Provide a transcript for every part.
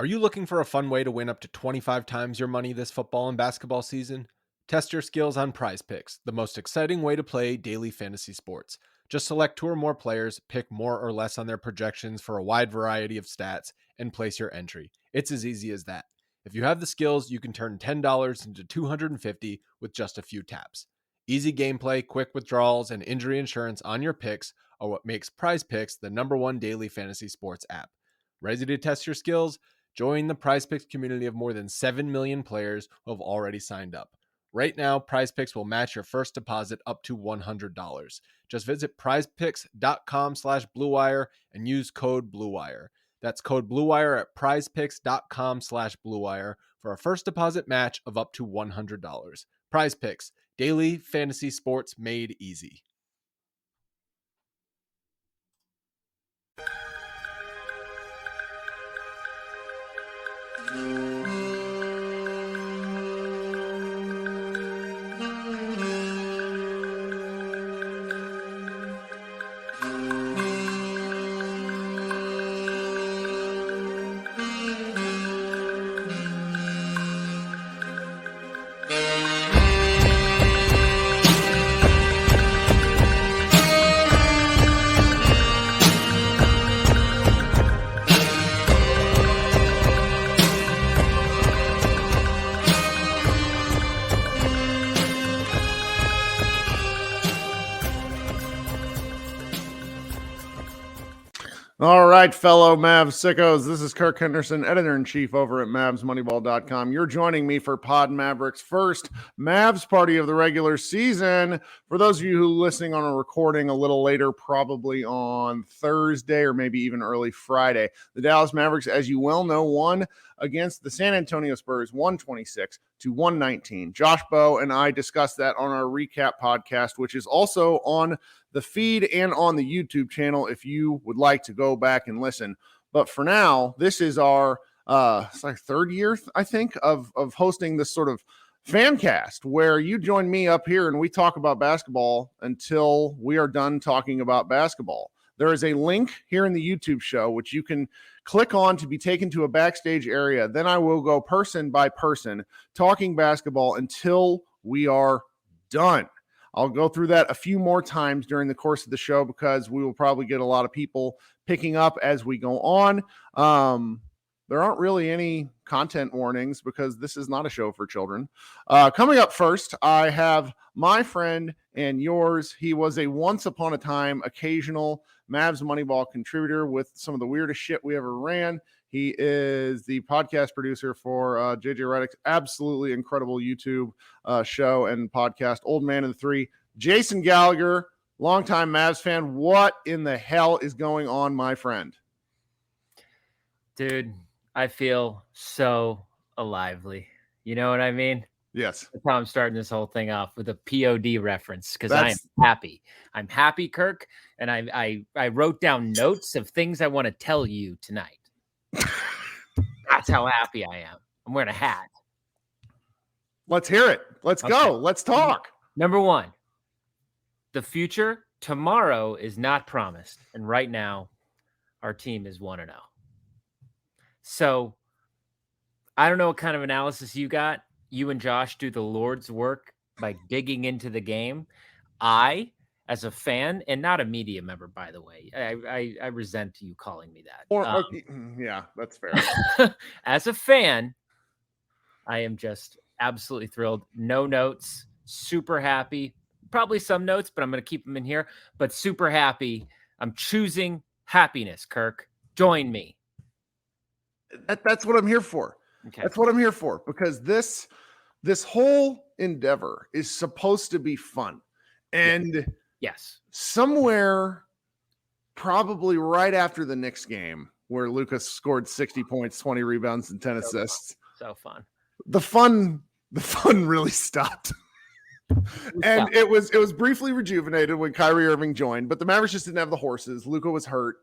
Are you looking for a fun way to win up to 25 times your money this football and basketball season? Test your skills on Prize Picks, the most exciting way to play daily fantasy sports. Just select two or more players, pick more or less on their projections for a wide variety of stats, and place your entry. It's as easy as that. If you have the skills, you can turn $10 into $250 with just a few taps. Easy gameplay, quick withdrawals, and injury insurance on your picks are what makes Prize Picks the #1 daily fantasy sports app. Ready to test your skills? Join the PrizePicks community of more than 7 million players who have already signed up. Right now, PrizePicks will match your first deposit up to $100. Just visit prizepicks.com/bluewire and use code BLUEWIRE. That's code BLUEWIRE at prizepicks.com/bluewire for a first deposit match of up to $100. PrizePicks, daily fantasy sports made easy. All right, fellow Mavs sickos, this is Kirk Henderson, editor-in-chief over at MavsMoneyball.com. You're joining me for Pod Mavericks' first Mavs Party of the regular season. For those of you who are listening on a recording a little later, probably on Thursday or maybe even early Friday, the Dallas Mavericks, as you well know, won against the San Antonio Spurs 126-119. Josh Bowe and I discussed that on our recap podcast, which is also on the feed and on the YouTube channel if you would like to go back and listen. But for now, this is our it's like third year, I think, of hosting this sort of fancast where you join me up here and we talk about basketball until we are done talking about basketball. There is a link here in the YouTube show which you can click on to be taken to a backstage area. Then I will go person by person talking basketball until we are done. I'll go through that a few more times during the course of the show because we will probably get a lot of people picking up as we go on. There aren't really any content warnings because this is not a show for children. Coming up first, I have my friend and yours. He was a once upon a time occasional Mavs Moneyball contributor with some of the weirdest shit we ever ran. He is the podcast producer for JJ Redick's absolutely incredible YouTube show and podcast, Old Man of the Three. Jason Gallagher, longtime Mavs fan. What in the hell is going on, my friend? Dude, I feel so alively. You know what I mean? Yes. That's how I'm starting this whole thing off with a POD reference because I am happy. I'm happy, Kirk, and I wrote down notes of things I want to tell you tonight. That's how happy I am. I'm wearing a hat. Let's hear it. Let's go. Let's talk. Number one, the future tomorrow is not promised. And right now, our team is 1-0. So I don't know what kind of analysis you got. You and Josh do the Lord's work by digging into the game. I, as a fan, and not a media member, by the way, I resent you calling me that. Yeah, that's fair. As a fan, I am just absolutely thrilled. No notes, super happy. Probably some notes, but I'm going to keep them in here. But super happy. I'm choosing happiness, Kirk. Join me. That's what I'm here for. Okay. That's what I'm here for because this whole endeavor is supposed to be fun. And yes, somewhere probably right after the Knicks game where Lucas scored 60 points, 20 rebounds, and 10 assists. So fun. The fun really stopped. And it was briefly rejuvenated when Kyrie Irving joined, but the Mavericks just didn't have the horses. Luka was hurt,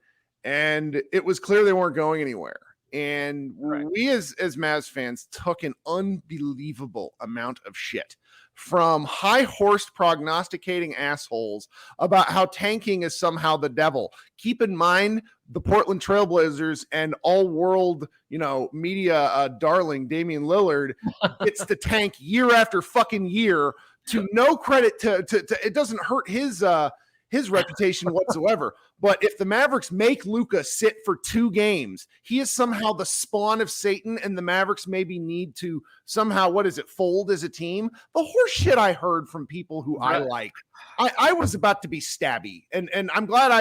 and it was clear they weren't going anywhere. And we as Mavs fans took an unbelievable amount of shit from high-horsed prognosticating assholes about how tanking is somehow the devil. Keep in mind, the Portland Trailblazers and all-world, media darling Damian Lillard gets to tank year after fucking year, to no credit to it doesn't hurt his reputation whatsoever. But if the Mavericks make Luka sit for 2 games, he is somehow the spawn of Satan, and the Mavericks maybe need to somehow, fold as a team. The horse shit I heard from people who I like. I was about to be stabby, and I'm glad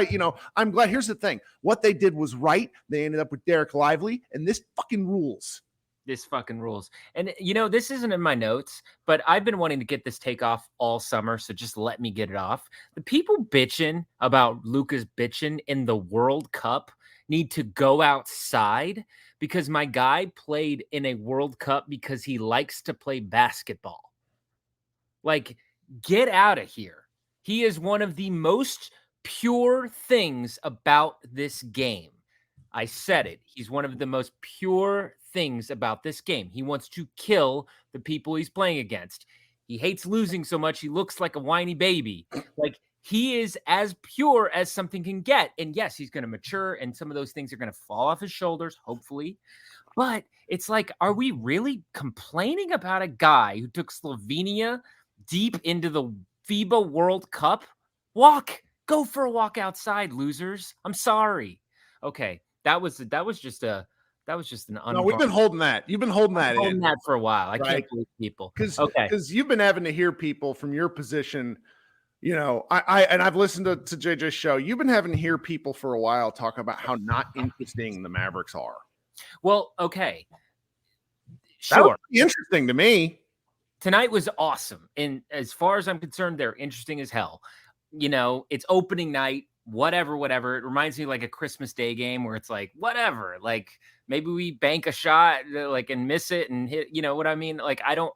I'm glad. Here's the thing. What they did was right. They ended up with Derek Lively, and this fucking rules. This fucking rules. And, this isn't in my notes, but I've been wanting to get this take off all summer, so just let me get it off. The people bitching about Luka's bitching in the World Cup need to go outside, because my guy played in a World Cup because he likes to play basketball. Like, get out of here. He is one of the most pure things about this game. I said it. He's one of the most pure things about this game. He wants to kill the people he's playing against. He hates losing so much he looks like a whiny baby. Like, he is as pure as something can get. And yes, he's going to mature, and some of those things are going to fall off his shoulders, hopefully. But it's like, are we really complaining about a guy who took Slovenia deep into the FIBA World Cup? Go for a walk outside, losers. I'm sorry. Okay. That was just an No, we've been holding that. You've been holding that for a while. I can't believe people. Because you've been having to hear people from your position. I've listened to JJ's show. You've been having to hear people for a while talk about how not interesting the Mavericks are. Well, okay. Sure. That would be interesting to me. Tonight was awesome. And as far as I'm concerned, they're interesting as hell. It's opening night. Whatever. It reminds me like a Christmas Day game where it's like, whatever, like maybe we bank a shot like and miss it and hit, what I mean? Like, I don't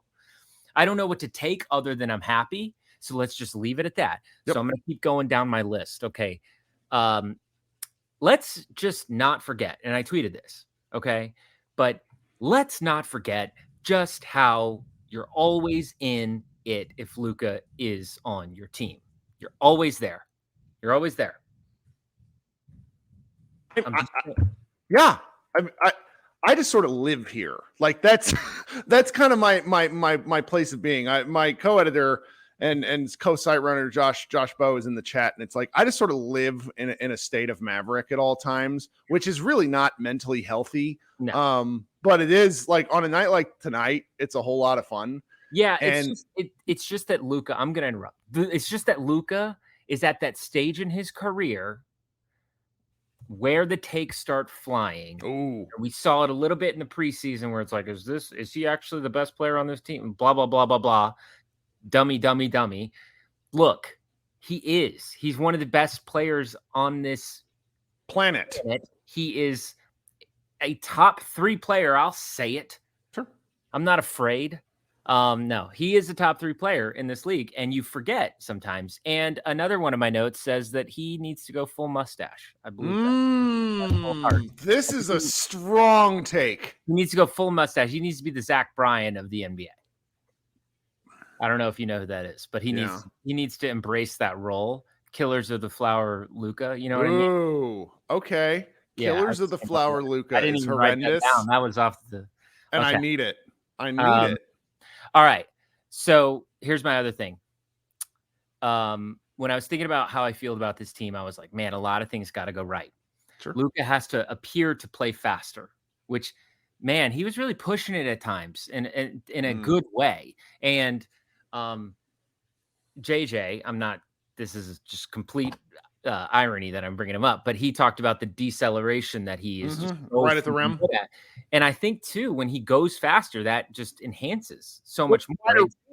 know what to take other than I'm happy. So let's just leave it at that. Yep. So I'm going to keep going down my list. Okay. Let's just not forget. And I tweeted this. Okay. But let's not forget just how you're always in it. If Luka is on your team, you're always there. You're always there. I just sort of live here. Like that's kind of my place of being. My co-editor and co-site runner Josh Bowe is in the chat, and it's like I just sort of live in a state of Maverick at all times, which is really not mentally healthy. No. But it is like on a night like tonight, it's a whole lot of fun. Yeah, it's just that Luka. I'm gonna interrupt. It's just that Luka is at that stage in his career where the takes start flying. Ooh. We saw it a little bit in the preseason where it's like, is he actually the best player on this team? Blah, blah, blah, blah, blah. Dummy. Look, he is. He's one of the best players on this planet. He is a top 3 player. I'll say it. Sure. I'm not afraid. No, he is a top 3 player in this league, and you forget sometimes. And another one of my notes says that he needs to go full mustache. I believe this is a strong take. He needs to go full mustache. He needs to be the Zach Bryan of the NBA. I don't know if you know who that is, but he needs to embrace that role. Killers of the Flower Luka. You know what I mean? Ooh, okay. Killers of the Flower Luka is horrendous. That was off the. And okay. I need it. It. All right. So here's my other thing. When I was thinking about how I feel about this team, I was like, man, a lot of things got to go right. Sure. Luka has to appear to play faster, which, man, he was really pushing it at times in a good way. And JJ, this is just complete irony that I'm bringing him up, but he talked about the deceleration that he is just right at the rim. And I think too, when he goes faster, that just enhances so much more.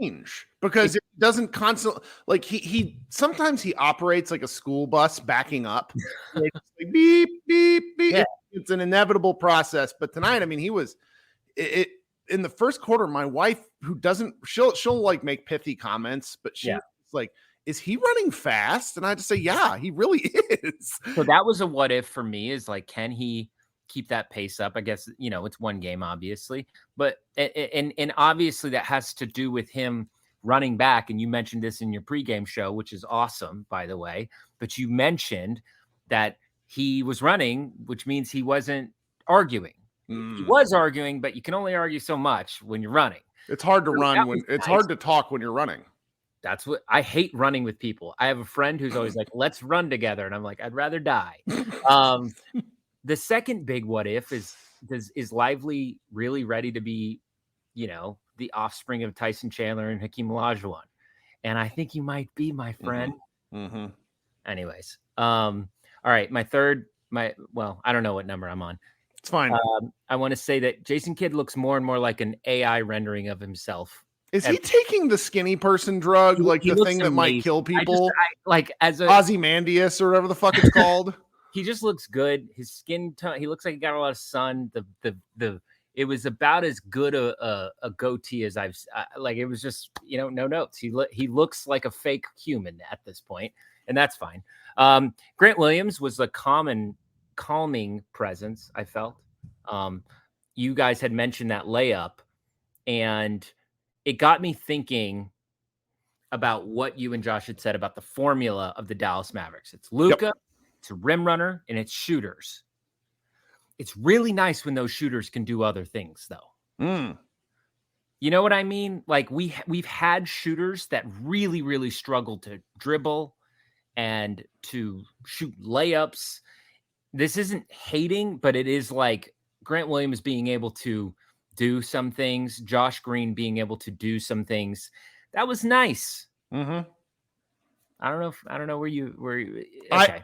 Change because it doesn't constantly like he sometimes he operates like a school bus backing up. It's like beep, beep, beep. Yeah. It's an inevitable process. But tonight, I mean, he was it in the first quarter. My wife, who doesn't, she'll like make pithy comments, but she's like, is he running fast? And I had to say, yeah, he really is. So that was a what if for me, is like, can he keep that pace up? I guess, it's one game, obviously, but and obviously that has to do with him running back, and you mentioned this in your pregame show, which is awesome, by the way, but you mentioned that he was running, which means he wasn't arguing. He was arguing, but you can only argue so much when you're running. It's hard to run when it's hard to talk when you're running. That's what I hate, running with people. I have a friend who's always like, let's run together. And I'm like, I'd rather die. The second big what if is Lively really ready to be, the offspring of Tyson Chandler and Hakeem Olajuwon? And I think he might be, my friend. Mm-hmm. Anyways. All right. My third, I don't know what number I'm on. It's fine. I want to say that Jason Kidd looks more and more like an AI rendering of himself. Is he taking the skinny person drug, like the thing that might kill people? As a Ozymandias or whatever the fuck it's called. He just looks good. His skin tone, he looks like he got a lot of sun. It was about as good a goatee as I've it was just, no notes. He looks like a fake human at this point, and that's fine. Grant Williams was a calming presence, I felt. You guys had mentioned that layup, and it got me thinking about what you and Josh had said about the formula of the Dallas Mavericks. It's Luka, it's a rim runner, and it's shooters. It's really nice when those shooters can do other things, though. You know what I mean? Like we've had shooters that really, really struggle to dribble and to shoot layups. This isn't hating, but it is like Grant Williams being able to do some things, Josh Green being able to do some things. That was nice. Mm-hmm. I don't know where you okay.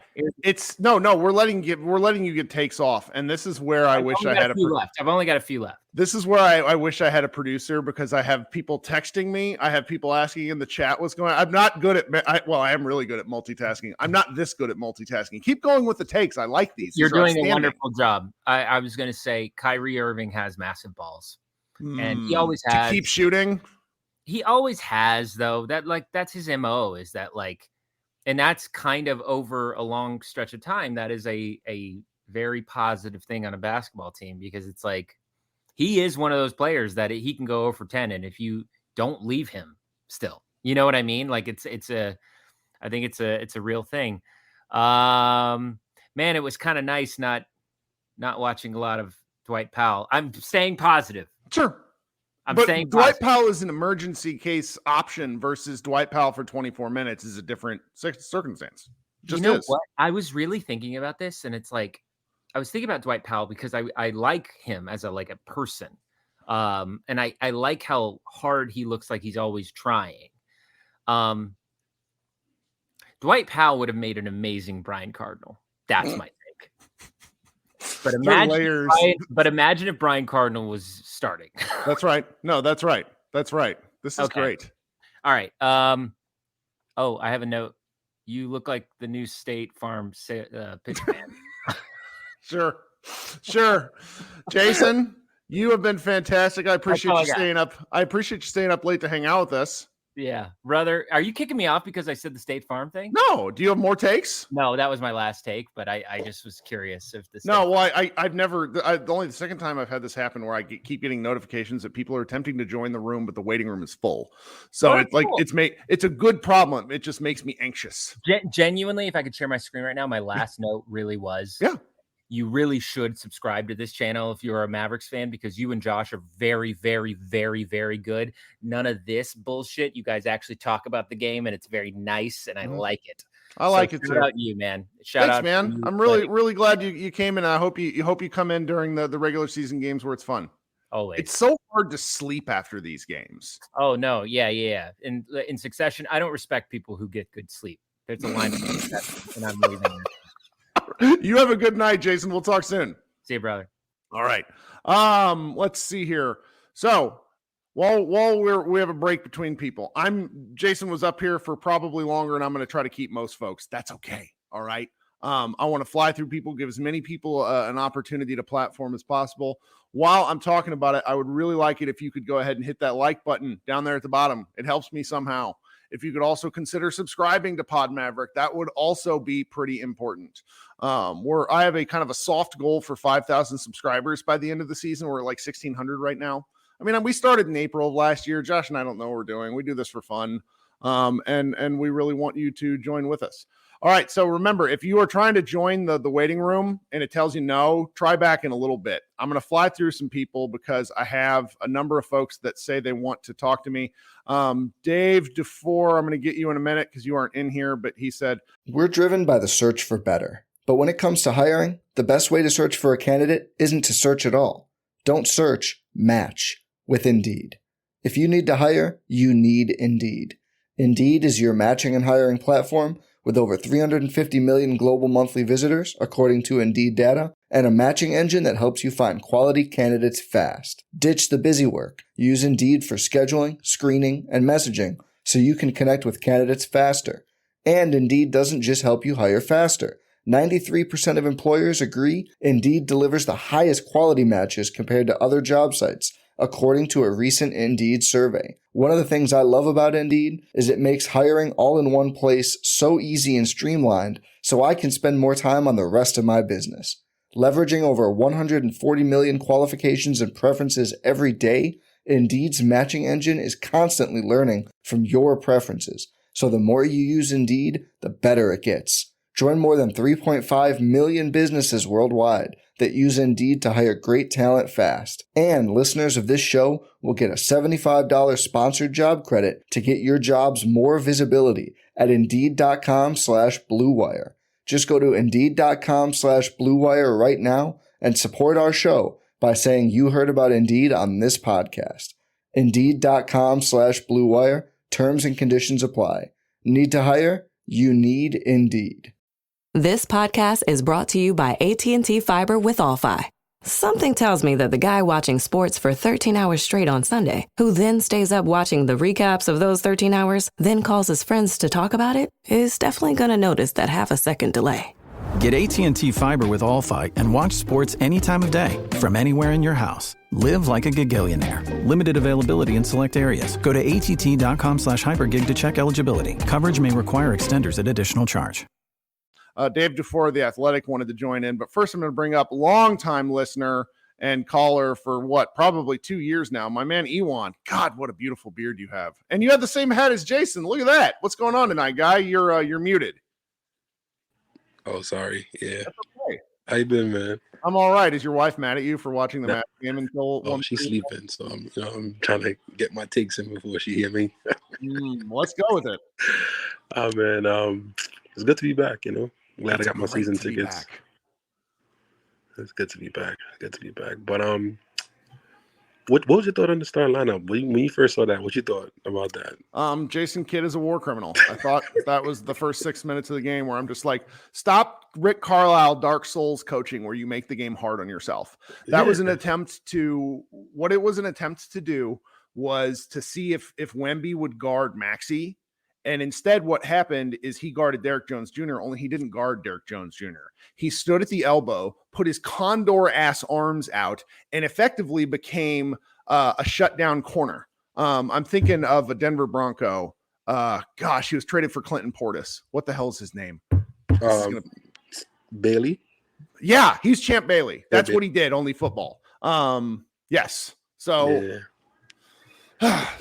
We're letting you get takes off. And this is where I wish I had a few left. I've only got a few left. This is where I wish I had a producer, because I have people texting me. I have people asking in the chat what's going on. I'm not good at, I am really good at multitasking. I'm not this good at multitasking. Keep going with the takes. I like these. You're doing a wonderful job. I was going to say Kyrie Irving has massive balls, and he always has. To keep shooting. He always has, though. That's his MO, is that and that's kind of over a long stretch of time. That is a very positive thing on a basketball team, because it's like, he is one of those players that he can go 0 for 10. And if you don't leave him still, you know what I mean? Like I think it's a real thing. Man, it was kind of nice not watching a lot of Dwight Powell. I'm staying positive. Sure. But Dwight Powell is an emergency case option versus Dwight Powell for 24 minutes is a different circumstance. Just you know what? I was really thinking about this, and it's like, I was thinking about Dwight Powell because I like him as a person. And I like how hard he looks like he's always trying. Dwight Powell would have made an amazing Brian Cardinal. That's my take. But imagine if Brian Cardinal was starting. That's right. No, that's right. That's right. This is great. All right. I have a note. You look like the new State Farm pitch man. Sure. Jason, you have been fantastic. I appreciate you staying up. I appreciate you staying up late to hang out with us. Yeah, brother. Are you kicking me off because I said the State Farm thing? No. Do you have more takes? No, that was my last take, but I just was curious if this. No, well, I've never. Only the second time I've had this happen where I keep getting notifications that people are attempting to join the room, but the waiting room is full. So it's like cool. It's a good problem. It just makes me anxious. Genuinely, if I could share my screen right now, my last note really was. Yeah. You really should subscribe to this channel if you're a Mavericks fan, because you and Josh are very, very, very, very good. None of this bullshit. You guys actually talk about the game, and it's very nice, and I like it. I like it too. Shout out you, man. Thanks, man. I'm really glad you came, and I hope you come in during the regular season games where it's fun. Always. It's so hard to sleep after these games. Oh no, yeah. In succession, I don't respect people who get good sleep. There's a line of and I'm leaving. You have a good night, Jason. We'll talk soon. See you, brother. All right. Let's see here. So while we have a break between people, Jason was up here for probably longer, and I'm going to try to keep most folks. That's okay. All right. I want to fly through people, give as many people an opportunity to platform as possible. While I'm talking about it, I would really like it if you could go ahead and hit that like button down there at the bottom. It helps me somehow. If you could also consider subscribing to Pod Maverick, that would also be pretty important. I have a kind of a soft goal for 5,000 subscribers by the end of the season. We're at like 1,600 right now. I mean, we started in April of last year. Josh and I don't know what we're doing. We do this for fun. And we really want you to join with us. All right. So remember, if you are trying to join the waiting room and it tells you no, try back in a little bit. I'm going to fly through some people because I have a number of folks that say they want to talk to me. Dave DeFore, I'm going to get you in a minute because you aren't in here, but he said, we're driven by the search for better. But when it comes to hiring, the best way to search for a candidate isn't to search at all. Don't search, match with Indeed. If you need to hire, you need Indeed. Indeed is your matching and hiring platform with over 350 million global monthly visitors, according to Indeed data, and a matching engine that helps you find quality candidates fast. Ditch the busy work. Use Indeed for scheduling, screening, and messaging so you can connect with candidates faster. And Indeed doesn't just help you hire faster. 93% of employers agree Indeed delivers the highest quality matches compared to other job sites, according to a recent Indeed survey. One of the things I love about Indeed is it makes hiring all in one place so easy and streamlined so I can spend more time on the rest of my business. Leveraging over 140 million qualifications and preferences every day, Indeed's matching engine is constantly learning from your preferences. So the more you use Indeed, the better it gets. Join more than 3.5 million businesses worldwide that use Indeed to hire great talent fast. And listeners of this show will get a $75 sponsored job credit to get your jobs more visibility at Indeed.com/Blue Wire. Just go to Indeed.com/Blue Wire right now and support our show by saying you heard about Indeed on this podcast. Indeed.com/Blue Wire. Terms and conditions apply. Need to hire? You need Indeed. This podcast is brought to you by AT&T Fiber with All-Fi. Something tells me that the guy watching sports for 13 hours straight on Sunday, who then stays up watching the recaps of those 13 hours, then calls his friends to talk about it, is definitely going to notice that half-a-second delay. Get AT&T Fiber with All-Fi and watch sports any time of day from anywhere in your house. Live like a gigillionaire. Limited availability in select areas. Go to att.com/hypergig to check eligibility. Coverage may require extenders at additional charge. Dave DeFore, The Athletic, wanted to join in. But first, I'm going to bring up longtime listener and caller for probably 2 years now, my man Ewan. God, what a beautiful beard you have. And you have the same hat as Jason. Look at that. What's going on tonight, guy? You're muted. Oh, sorry. Yeah. That's okay. How you been, man? I'm all right. Is your wife mad at you for watching the Mavs game until? Oh, she's sleeping, so I'm trying to get my takes in before she hear me. Let's go with it. Oh man, it's good to be back. Glad I got my season tickets. It's good to be back. But what was your thought on the starting lineup when you first saw that? What you thought about that? Jason Kidd is a war criminal. I thought that was the first 6 minutes of the game where I'm just like, stop Rick Carlisle Dark Souls coaching where you make the game hard on yourself. That was an attempt to do was to see if Wemby would guard Maxey. And instead, what happened is he guarded Derrick Jones Jr., only he didn't guard Derrick Jones Jr. He stood at the elbow, put his condor-ass arms out, and effectively became a shutdown corner. I'm thinking of a Denver Bronco. He was traded for Clinton Portis. What the hell is his name? Bailey? Yeah, he's Champ Bailey. That's what he did, only football. Yes. So... Yeah.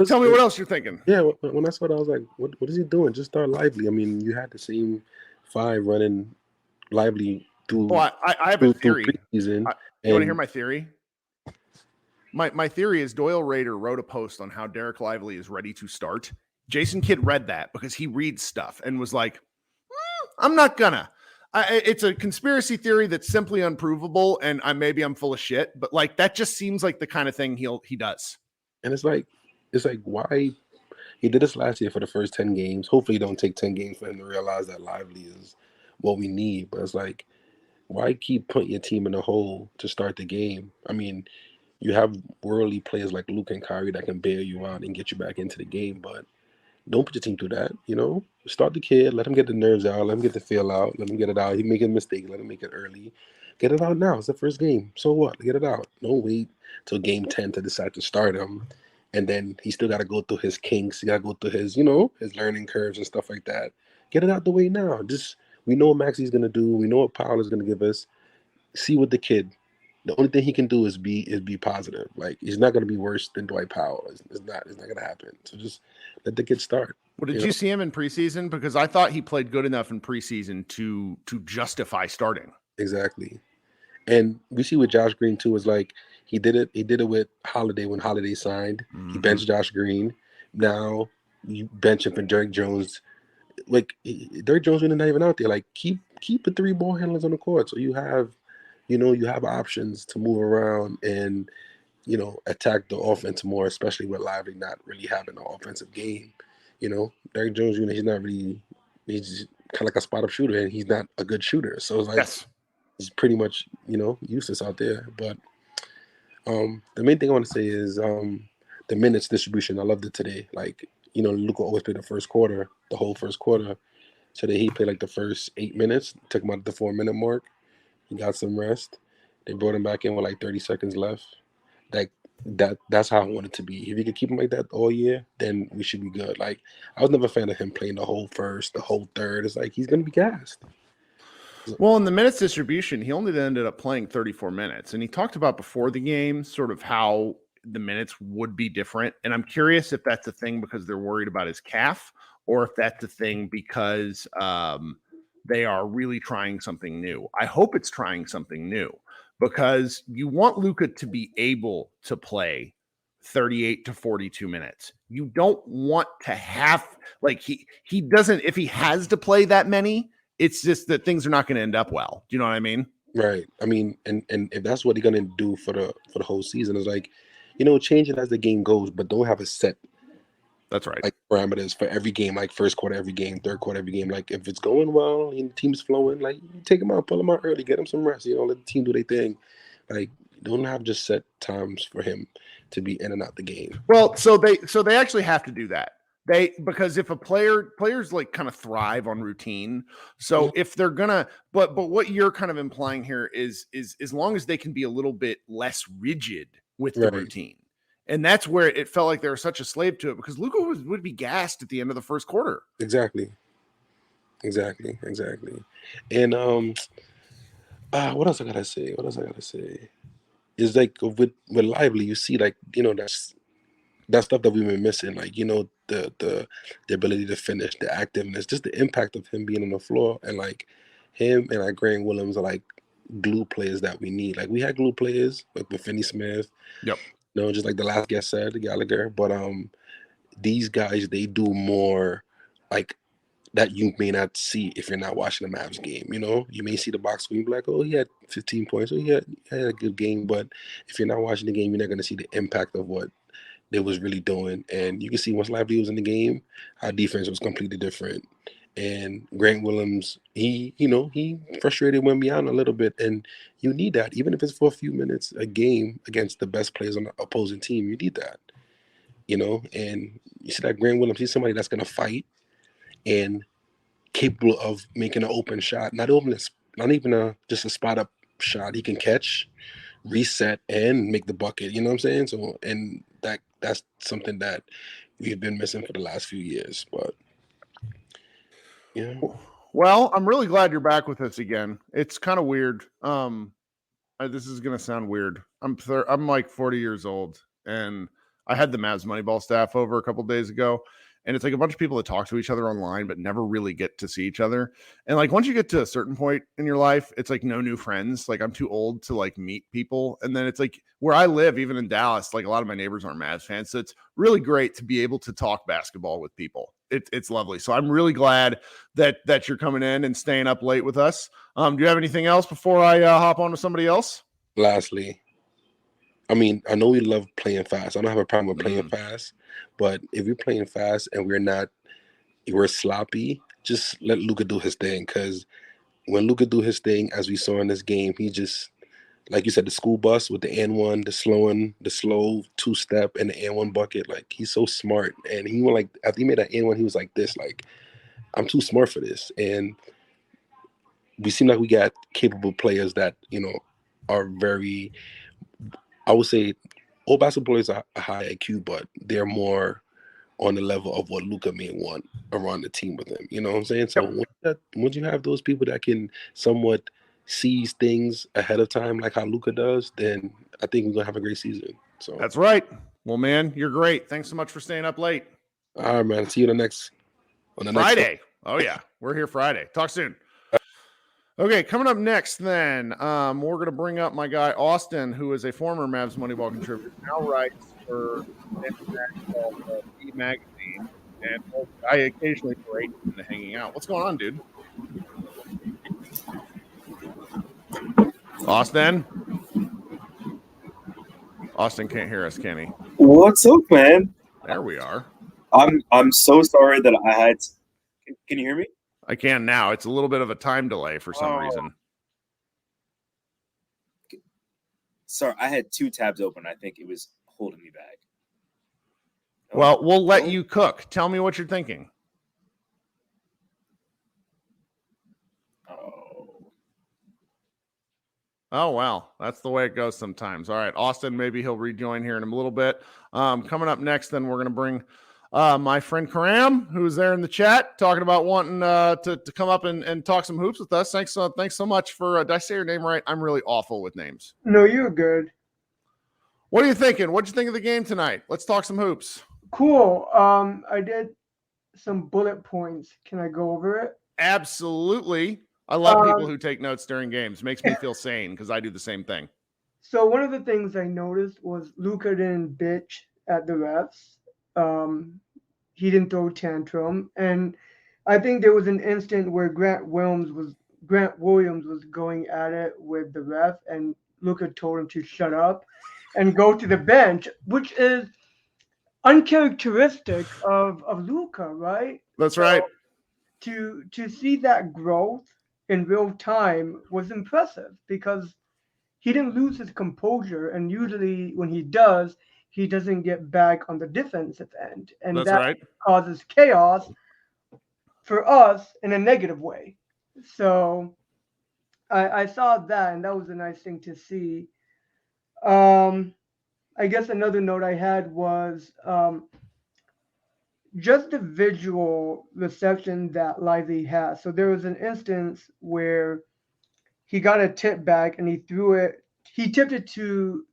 Tell me what else you're thinking. Yeah, when I saw that, I was like, what is he doing? Just start Lively. I mean, you had the same five running Lively through. Well, I have a theory. You want to hear my theory? My theory is Doyle Rader wrote a post on how Derek Lively is ready to start. Jason Kidd read that because he reads stuff and was like, I'm not gonna. It's a conspiracy theory that's simply unprovable, and maybe I'm full of shit, but like that just seems like the kind of thing he does. And it's like why he did this last year for the first 10 games. Hopefully it don't take 10 games for him to realize that Lively is what we need. But it's like, why keep putting your team in a hole to start the game? I mean, you have worldly players like Luke and Kyrie that can bail you out and get you back into the game, but don't put your team through that, Start the kid, let him get the nerves out, let him get the feel out, let him get it out. He making a mistake, let him make it early. Get it out now. It's the first game. So what? Get it out. Don't wait till game 10 to decide to start him. And then he still got to go through his kinks. He got to go through his, his learning curves and stuff like that. Get it out the way now. We know what Maxey's going to do. We know what Powell is going to give us. See what the kid The only thing he can do is be positive. Like, he's not going to be worse than Dwight Powell. It's not going to happen. So just let the kid start. Well, did you see him in preseason? Because I thought he played good enough in preseason to justify starting. Exactly. And we see with Josh Green too, is like he did it with Holiday when Holiday signed. Mm-hmm. He benched Josh Green. Now you bench him for Derrick Jones. Like, Derrick Jones is not even out there. Like, keep the 3 ball handlers on the court, so you have options to move around and attack the offense more, especially with Lively not really having an offensive game. Derrick Jones, he's kind of like a spot-up shooter, and he's not a good shooter. So it's like he's pretty much useless out there. But the main thing I want to say is the minutes distribution. I loved it today. Like, Luka always played the whole first quarter. Today he played like the first 8 minutes. Took him out at the 4-minute mark. He got some rest. They brought him back in with like 30 seconds left. That's how I want it to be. If you could keep him like that all year, then we should be good. Like, I was never a fan of him playing the whole first, the whole third. It's like he's gonna be gassed. Well, in the minutes distribution, he only ended up playing 34 minutes. And he talked about before the game sort of how the minutes would be different. And I'm curious if that's a thing because they're worried about his calf, or if that's a thing because they are really trying something new. I hope it's trying something new, because you want Luka to be able to play 38 to 42 minutes. You don't want to have, like, he doesn't, if he has to play that many, it's just that things are not going to end up well. Do you know what I mean? Right. I mean, and if that's what he's going to do for the whole season, is like, change it as the game goes, but don't have a set. That's right. Like, parameters for every game, like first quarter every game, third quarter every game. Like, if it's going well and the team's flowing, like, you take them out, pull them out early, get them some rest. Let the team do their thing. Like, don't have just set times for him to be in and out the game. Well, so they actually have to do that. Because if players like kind of thrive on routine. So if they're gonna, but what you're kind of implying here is as long as they can be a little bit less rigid with the routine. And that's where it felt like they were such a slave to it, because Luka would be gassed at the end of the first quarter. Exactly. And what else I gotta say? Is like with Lively, you see, like, that's stuff that we've been missing. Like, the ability to finish, the activeness, just the impact of him being on the floor, and like him and like Grant Williams are like glue players that we need. Like, we had glue players like with Finney Smith. Yep. Just like the last guest said, Gallagher. But these guys, they do more like that you may not see if you're not watching the Mavs game. You may see the box score, you be like, oh, he had 15 points, oh, he had a good game. But if you're not watching the game, you're not going to see the impact of what they was really doing. And you can see once Lively was in the game, our defense was completely different. And Grant Williams, he frustrated went beyond a little bit, and you need that, even if it's for a few minutes a game against the best players on the opposing team. You need that, And you see that Grant Williams, he's somebody that's gonna fight and capable of making an open shot, not even just a spot up shot. He can catch, reset, and make the bucket. You know what I'm saying? So, and that's something that we've been missing for the last few years, but. Yeah. Well, I'm really glad you're back with us again. It's kind of weird. This is gonna sound weird. I'm like 40 years old, and I had the Mavs Moneyball staff over a couple days ago, and it's like a bunch of people that talk to each other online but never really get to see each other. And like once you get to a certain point in your life, it's like no new friends. Like, I'm too old to like meet people. And then it's like where I live, even in Dallas, like a lot of my neighbors aren't Mavs fans, so it's really great to be able to talk basketball with people. It's lovely. So I'm really glad that you're coming in and staying up late with us. Do you have anything else before I hop on to somebody else? Lastly, I mean, I know we love playing fast. I don't have a problem with playing fast, but if we're playing fast and we're sloppy, just let Luka do his thing. Because when Luka do his thing, as we saw in this game, he just, like you said, the school bus with the N1, the slow two-step and the N1 bucket. Like, he's so smart. And he went like, after he made that N1, he was like this, like, I'm too smart for this. And we seem like we got capable players that, are very, I would say, all basketball players are high IQ, but they're more on the level of what Luka may want around the team with him. You know what I'm saying? So once you have those people that can somewhat sees things ahead of time like how Luka does, then I think we're gonna have a great season. So That's right. Well, man, you're great. Thanks so much for staying up late. all right, man. See you on the next Friday. Oh yeah, we're here Friday. Talk soon. Okay, coming up next, then we're going to bring up my guy Austin, who is a former Mavs Moneyball contributor, now writes for the magazine, and I occasionally parade into hanging out. What's going on, dude? Austin can't hear us, can he? What's up, man? There we are. I'm so sorry that I had. Can you hear me? I can now. It's a little bit of a time delay for some reason. Sorry, I had 2 tabs open. I think it was holding me back. Well, we'll let you cook. Tell me what you're thinking. Oh, well, that's the way it goes sometimes. All right, Austin, maybe he'll rejoin here in a little bit. Coming up next, then we're going to bring my friend Karam, who's there in the chat, talking about wanting to come up and talk some hoops with us. Thanks so much for. Did I say your name right? I'm really awful with names. No, you're good. What are you thinking? What'd you think of the game tonight? Let's talk some hoops. Cool. I did some bullet points. Can I go over it? Absolutely. I love people who take notes during games. Makes me feel sane because I do the same thing. So one of the things I noticed was Luka didn't bitch at the refs. He didn't throw tantrum, and I think there was an instant where Grant Williams was going at it with the ref, and Luka told him to shut up and go to the bench, which is uncharacteristic of Luka, right? That's right. To see that growth in real time was impressive because he didn't lose his composure, and usually when he does, he doesn't get back on the defensive end, and that causes chaos for us in a negative way. So I saw that, and that was a nice thing to see. I guess another note I had was just the visual reception that Lively has. So there was an instance where he got a tip back and he tipped it to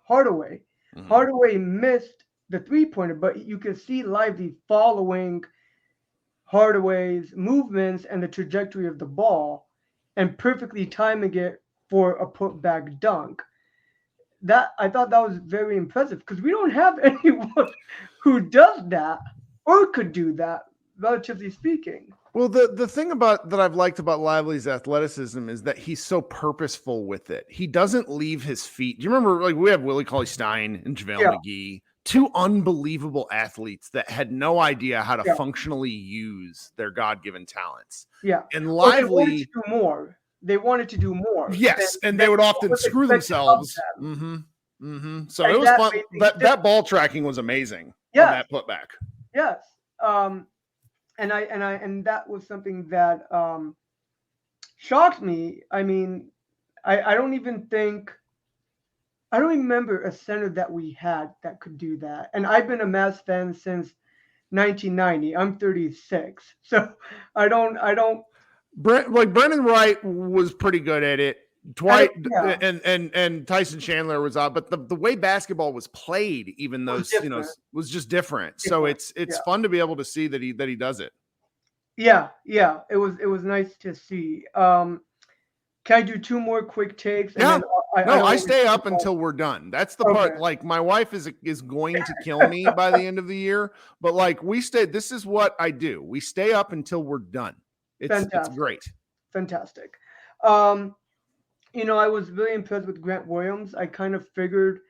Hardaway. Mm-hmm. Hardaway missed the 3-pointer, but you could see Lively following Hardaway's movements and the trajectory of the ball and perfectly timing it for a putback dunk. That I thought that was very impressive because we don't have anyone who does that or could do that, relatively speaking. Well, the thing about that I've liked about Lively's athleticism is that he's so purposeful with it. He doesn't leave his feet. Do you remember, like, we have Willie Cauley-Stein and JaVale McGee, 2 unbelievable athletes that had no idea how to functionally use their God-given talents. Yeah. And Lively they wanted to do more. Yes, and they would often screw themselves. Mm-hmm. So it was fun. That ball tracking was amazing on that putback. Yes. And that was something that shocked me. I mean, I don't remember a center that we had that could do that. And I've been a Mavs fan since 1990. I'm 36, so I don't. Brendan Wright was pretty good at it. Dwight and Tyson Chandler was out, but the way basketball was played, even those was just different. So it's fun to be able to see that he does it. Yeah, it was nice to see. Can I do 2 more quick takes? And I stay up until we're done. That's the part. Like, my wife is going to kill me by the end of the year, but like, we stay. This is what I do. We stay up until we're done. It's great. Fantastic. I was really impressed with Grant Williams. I kind of figured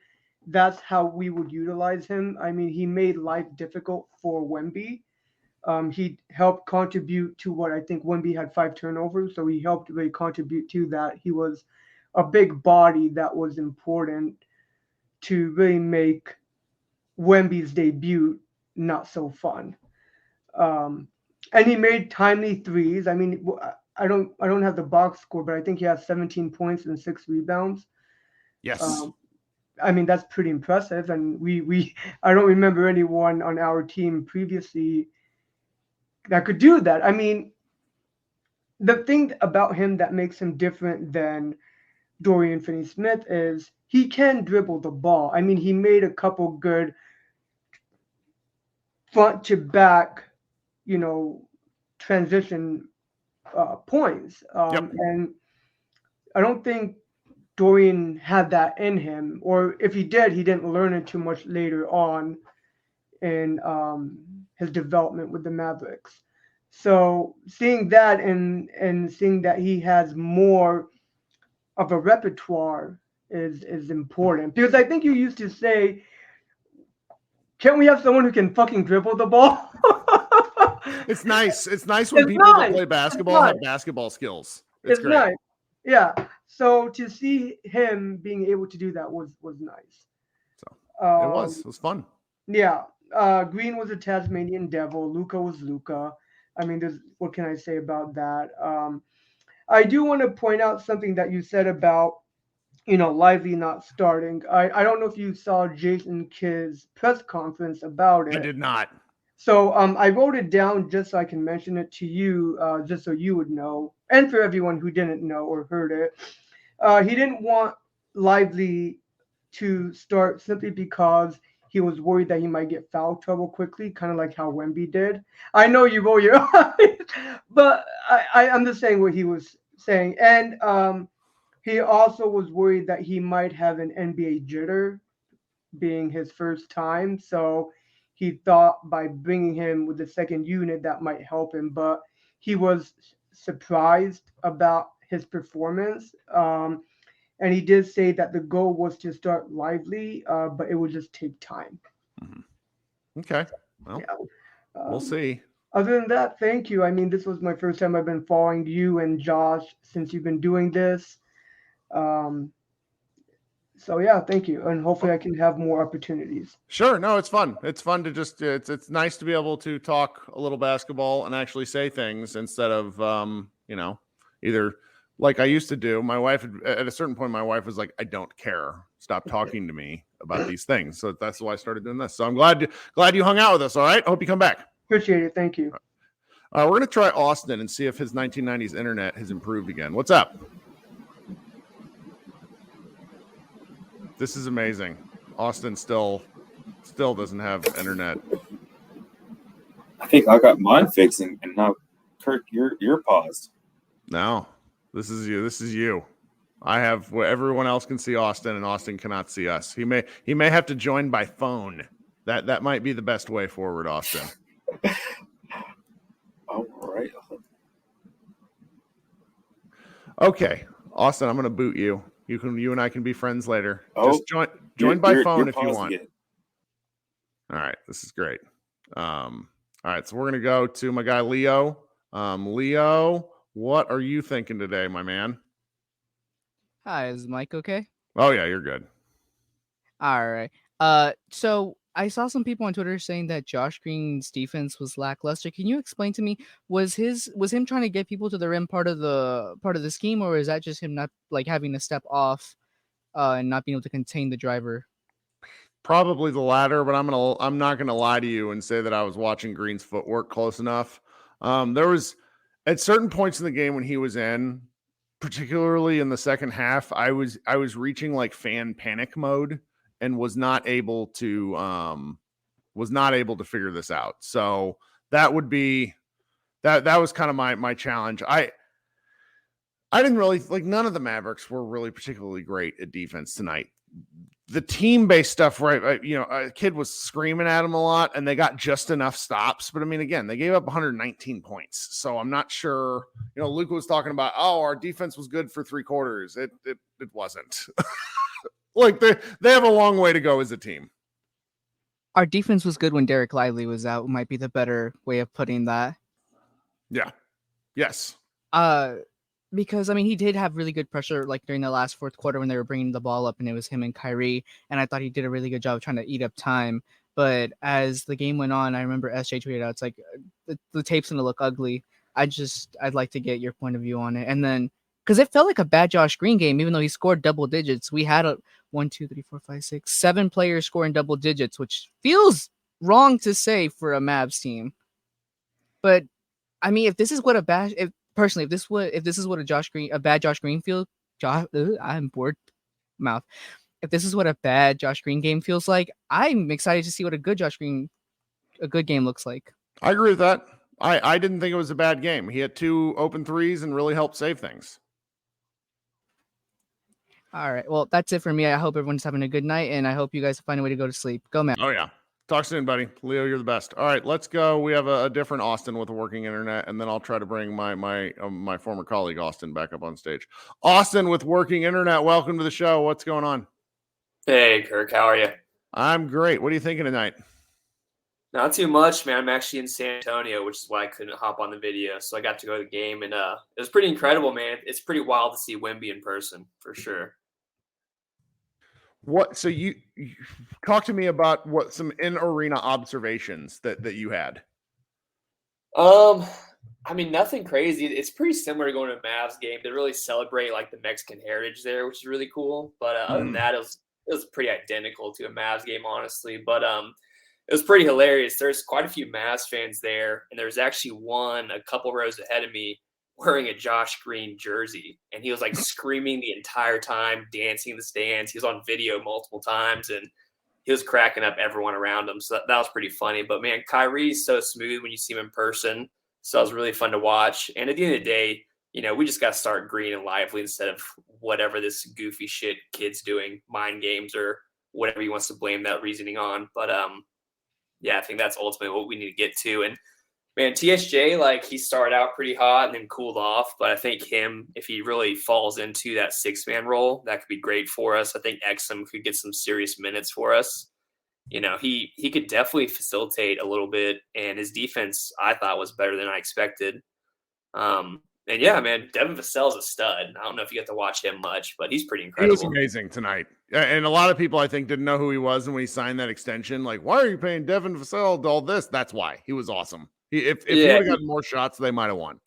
that's how we would utilize him. I mean, he made life difficult for Wemby. He helped contribute to what I think Wemby had 5 turnovers, so he helped really contribute to that. He was a big body that was important to really make Wemby's debut not so fun. And he made timely threes. I mean, I don't have the box score, but I think he has 17 points and 6 rebounds. Yes. I mean, that's pretty impressive. And I don't remember anyone on our team previously that could do that. I mean, the thing about him that makes him different than Dorian Finney-Smith is he can dribble the ball. I mean, he made a couple good front to back, transition points. And I don't think Dorian had that in him, or if he did, he didn't learn it too much later on in his development with the Mavericks. So seeing that and seeing that he has more of a repertoire is important, because I think you used to say, can't we have someone who can fucking dribble the ball? It's nice. It's nice when people that play basketball have basketball skills. It's great. Nice. Yeah. So to see him being able to do that was nice. So it was fun. Yeah. Green was a Tasmanian devil. Luka was Luka. I mean, what can I say about that? I do want to point out something that you said about, Lively not starting. I don't know if you saw Jason Kidd's press conference about it. I did not. So I wrote it down just so I can mention it to you, just so you would know, and for everyone who didn't know or heard it. He didn't want Lively to start simply because he was worried that he might get foul trouble quickly, kind of like how Wemby did. I know you roll your eyes, but I'm just saying what he was saying. And he also was worried that he might have an NBA jitter, being his first time. So he thought by bringing him with the second unit, that might help him. But he was surprised about his performance. And he did say that the goal was to start Lively, but it would just take time. Mm-hmm. Okay. Well, we'll see. Other than that, thank you. I mean, this was my first time I've been following you and Josh since you've been doing this. So yeah, thank you. And hopefully I can have more opportunities. Sure. No, it's fun. It's fun to just, it's nice to be able to talk a little basketball and actually say things instead of, either like I used to do. My wife, at a certain point, my wife was like, I don't care. Stop talking to me about these things. So that's why I started doing this. So I'm glad you hung out with us. All right. I hope you come back. Appreciate it. Thank you. We're going to try Austin and see if his 1990s internet has improved again. What's up? This is amazing. Austin still doesn't have internet. I think I got mine fixing, and now Kirk, you're paused. No, this is you. This is you. I have where everyone else can see Austin, and Austin cannot see us. He may have to join by phone. That might be the best way forward, Austin. All right. Okay, Austin, I'm going to boot you. You and I can be friends later. Oh, just join by phone you're if you want. again. All right, this is great. All right, so we're gonna go to my guy Leo. Leo, what are you thinking today, my man? Hi, is Mike okay? Oh yeah, you're good. All right. So I saw some people on Twitter saying that Josh Green's defense was lackluster. Can you explain to me, was him trying to get people to the rim part of the scheme, or is that just him not like having to step off and not being able to contain the driver? Probably the latter, but I'm not gonna lie to you and say that I was watching Green's footwork close enough. There was at certain points in the game when he was in, particularly in the second half, I was reaching like fan panic mode and was not able to figure this out. So that would be that was kind of my challenge. I didn't really like, none of the Mavericks were really particularly great at defense tonight. The team-based stuff, right? A kid was screaming at him a lot, and they got just enough stops. But I mean, again, they gave up 119 points. So I'm not sure. Luka was talking about, our defense was good for 3 quarters. It wasn't. Like they have a long way to go as a team. Our defense was good when Derek Lively was out. Might be the better way of putting that. Yeah. Yes. Because I mean, he did have really good pressure, like during the last fourth quarter when they were bringing the ball up, and it was him and Kyrie. And I thought he did a really good job of trying to eat up time. But as the game went on, I remember SJ tweeted out, "It's like the tape's gonna look ugly." I'd like to get your point of view on it, and then. Because it felt like a bad Josh Green game, even though he scored double digits. We had 7 players scoring double digits, which feels wrong to say for a Mavs team. But I mean, if this is what personally, if this is what a bad Josh Green feels, I'm bored mouth. If this is what a bad Josh Green game feels like, I'm excited to see what a good game looks like. I agree with that. I didn't think it was a bad game. He had 2 open threes and really helped save things. All right. Well, that's it for me. I hope everyone's having a good night, and I hope you guys find a way to go to sleep. Go, Matt. Oh, yeah. Talk soon, buddy. Leo, you're the best. All right, let's go. We have a different Austin with a working internet, and then I'll try to bring my former colleague Austin back up on stage. Austin with working internet, welcome to the show. What's going on? Hey, Kirk, how are you? I'm great. What are you thinking tonight? Not too much, man. I'm actually in San Antonio, which is why I couldn't hop on the video. So I got to go to the game, and it was pretty incredible, man. It's pretty wild to see Wemby in person, for sure. What? So you talk to me about what some in-arena observations that you had. I mean, nothing crazy. It's pretty similar to going to a Mavs game. They really celebrate like the Mexican heritage there, which is really cool. But other than that, it was pretty identical to a Mavs game, honestly. But it was pretty hilarious. There's quite a few Mavs fans there, and there's actually one a couple rows ahead of me wearing a Josh Green jersey, and he was like screaming the entire time, dancing in the stands. He was on video multiple times, and he was cracking up everyone around him. So that was pretty funny. But man, Kyrie's so smooth when you see him in person. So it was really fun to watch. And at the end of the day, we just got to start green and lively instead of whatever this goofy shit kid's doing, mind games or whatever he wants to blame that reasoning on. But yeah, I think that's ultimately what we need to get to. And man, TSJ, like he started out pretty hot and then cooled off. But I think if he really falls into that 6-man role, that could be great for us. I think Exum could get some serious minutes for us. He could definitely facilitate a little bit, and his defense I thought was better than I expected. And yeah, man, Devin Vassell's a stud. I don't know if you get to watch him much, but he's pretty incredible. He was amazing tonight. And a lot of people, I think, didn't know who he was. And when he signed that extension, like, why are you paying Devin Vassell all this? That's why. He was awesome. If he would have gotten more shots, they might have won.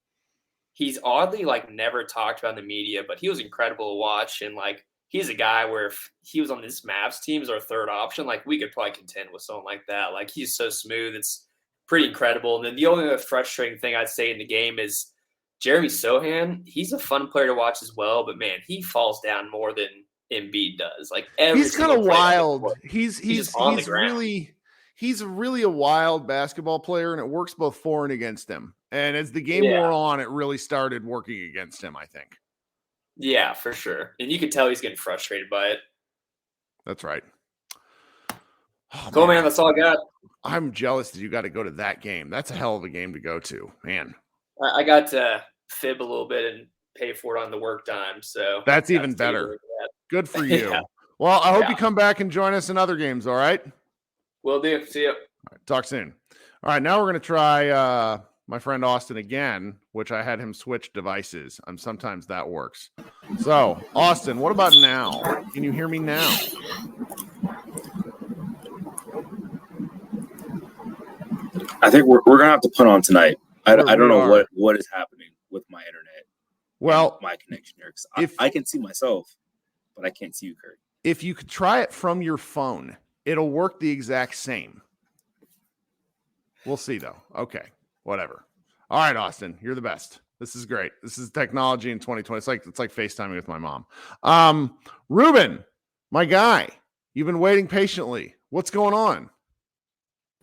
He's oddly, like, never talked about in the media, but he was incredible to watch. And, like, he's a guy where if he was on this Mavs team as our third option, like, we could probably contend with someone like that. Like, he's so smooth. It's pretty incredible. And then the only frustrating thing I'd say in the game is Jeremy Sohan. He's a fun player to watch as well, but man, he falls down more than Embiid does. Like he's kind of wild. He's really a wild basketball player, and it works both for and against him. And as the game wore on, it really started working against him, I think. Yeah, for sure. And you can tell he's getting frustrated by it. That's right. Oh, cool, man. That's all I got. I'm jealous that you got to go to that game. That's a hell of a game to go to, man. I got to fib a little bit and pay for it on the work time. So that's even better. Good for you. Yeah. Well, I hope you come back and join us in other games. All right. Will do. See you. All right, talk soon. All right. Now we're going to try my friend Austin again, which I had him switch devices. Sometimes that works. So Austin, what about now? Can you hear me now? I think we're going to have to put on tonight. I don't know what is happening with my internet. Well, my connection here, because I can see myself, but I can't see you, Kurt. If you could try it from your phone, it'll work the exact same. We'll see, though. Okay, whatever. All right, Austin, you're the best. This is great. This is technology in 2020. It's like FaceTiming with my mom. Ruben, my guy, you've been waiting patiently. What's going on?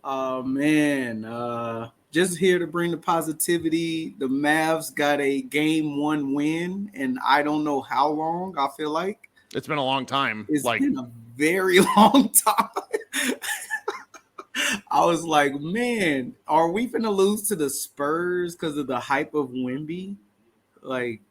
Oh man, just here to bring the positivity. The Mavs got a game 1 win, and I don't know how long. I feel like it's been a long time. It's been a very long time. I was like, man, are we finna lose to the Spurs because of the hype of Wemby? Like,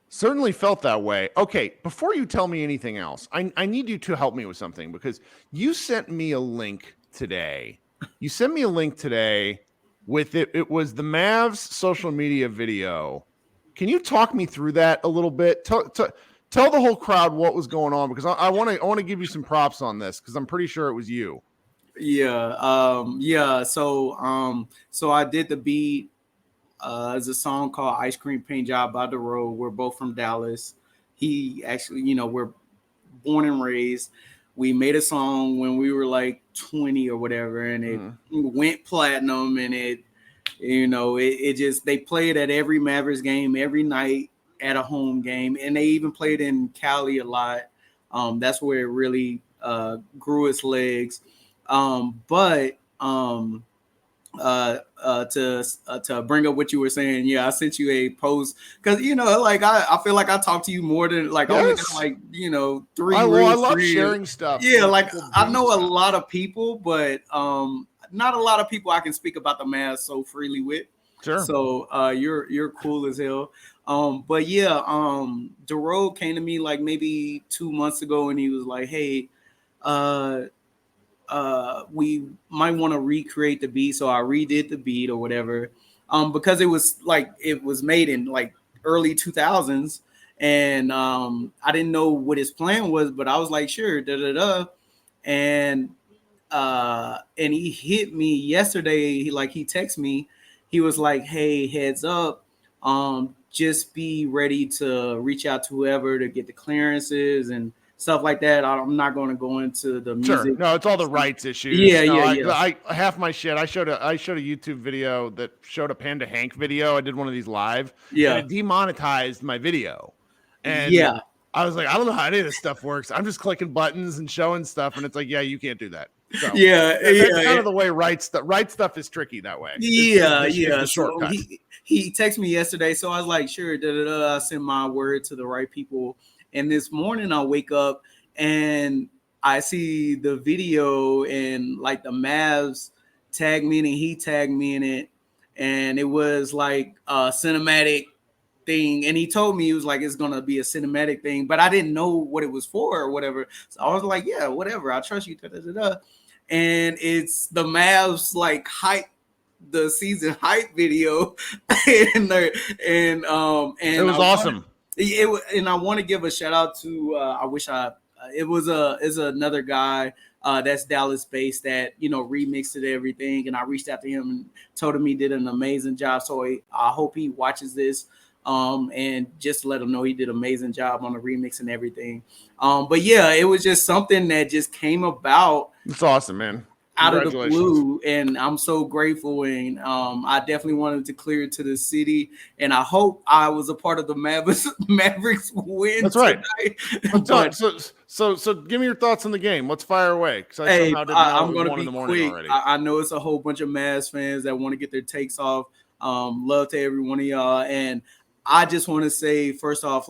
certainly felt that way. Okay, before you tell me anything else, I need you to help me with something, because you sent me a link today. You sent me a link today with it. It was the Mavs social media video. Can you talk me through that a little bit? Tell the whole crowd what was going on, because I want to give you some props on this, because I'm pretty sure it was you. Yeah. So I did the beat. It's a song called Ice Cream Paint Job by The Road. We're both from Dallas. He actually, we're born and raised. We made a song when we were like 20 or whatever, and it went platinum, and it It just, they played at every Mavericks game every night at a home game, and they even played in Cali a lot. That's where it really grew its legs. To bring up what you were saying, yeah, I sent you a post because I feel like I talk to you more than only than, 3. I love sharing stuff. Yeah, I know a lot of people, but not a lot of people I can speak about the Mavs so freely with. Sure. So you're cool as hell. But yeah, DeRozan came to me like maybe 2 months ago, and he was like, "Hey, we might want to recreate the beat." So I redid the beat or whatever, because it was made in like early 2000s, and I didn't know what his plan was, but I was like, sure, and he hit me yesterday. He texted me. He was like, "Hey, heads up, just be ready to reach out to whoever to get the clearances and stuff like that." I'm not going to go into the music. Sure. No, it's all the rights issues. Yeah. I half my shit. I showed a YouTube video that showed a Panda Hank video. I did one of these live. Yeah. And it demonetized my video. And yeah, I was like, I don't know how any of this stuff works. I'm just clicking buttons and showing stuff, and it's like, yeah, you can't do that. So, that's kind of the way right stuff is tricky that way. It's the shortcut. So he texted me yesterday, so I was like, sure, I sent my word to the right people. And this morning I wake up and I see the video, and like the Mavs tagged me in it, he tagged me in it, and it was like a cinematic thing. And he told me, he was like, it's gonna be a cinematic thing, but I didn't know what it was for or whatever. So I was like, yeah, whatever, I trust you. And it's the Mavs the season hype video, and it was awesome. And I want to give a shout out to is another guy that's Dallas based that remixed it everything, and I reached out to him and told him he did an amazing job. So I hope he watches this, and just let him know he did an amazing job on the remix and everything. But yeah, it was just something that just came about. It's awesome, man. Out of the blue, and I'm so grateful, and I definitely wanted to clear it to the city, and I hope I was a part of the Mavericks win. That's right. But, so give me your thoughts on the game. Let's fire away. I'm going to be quick. I know it's a whole bunch of Mavs fans that want to get their takes off. Love to every one of y'all, and I just want to say first off,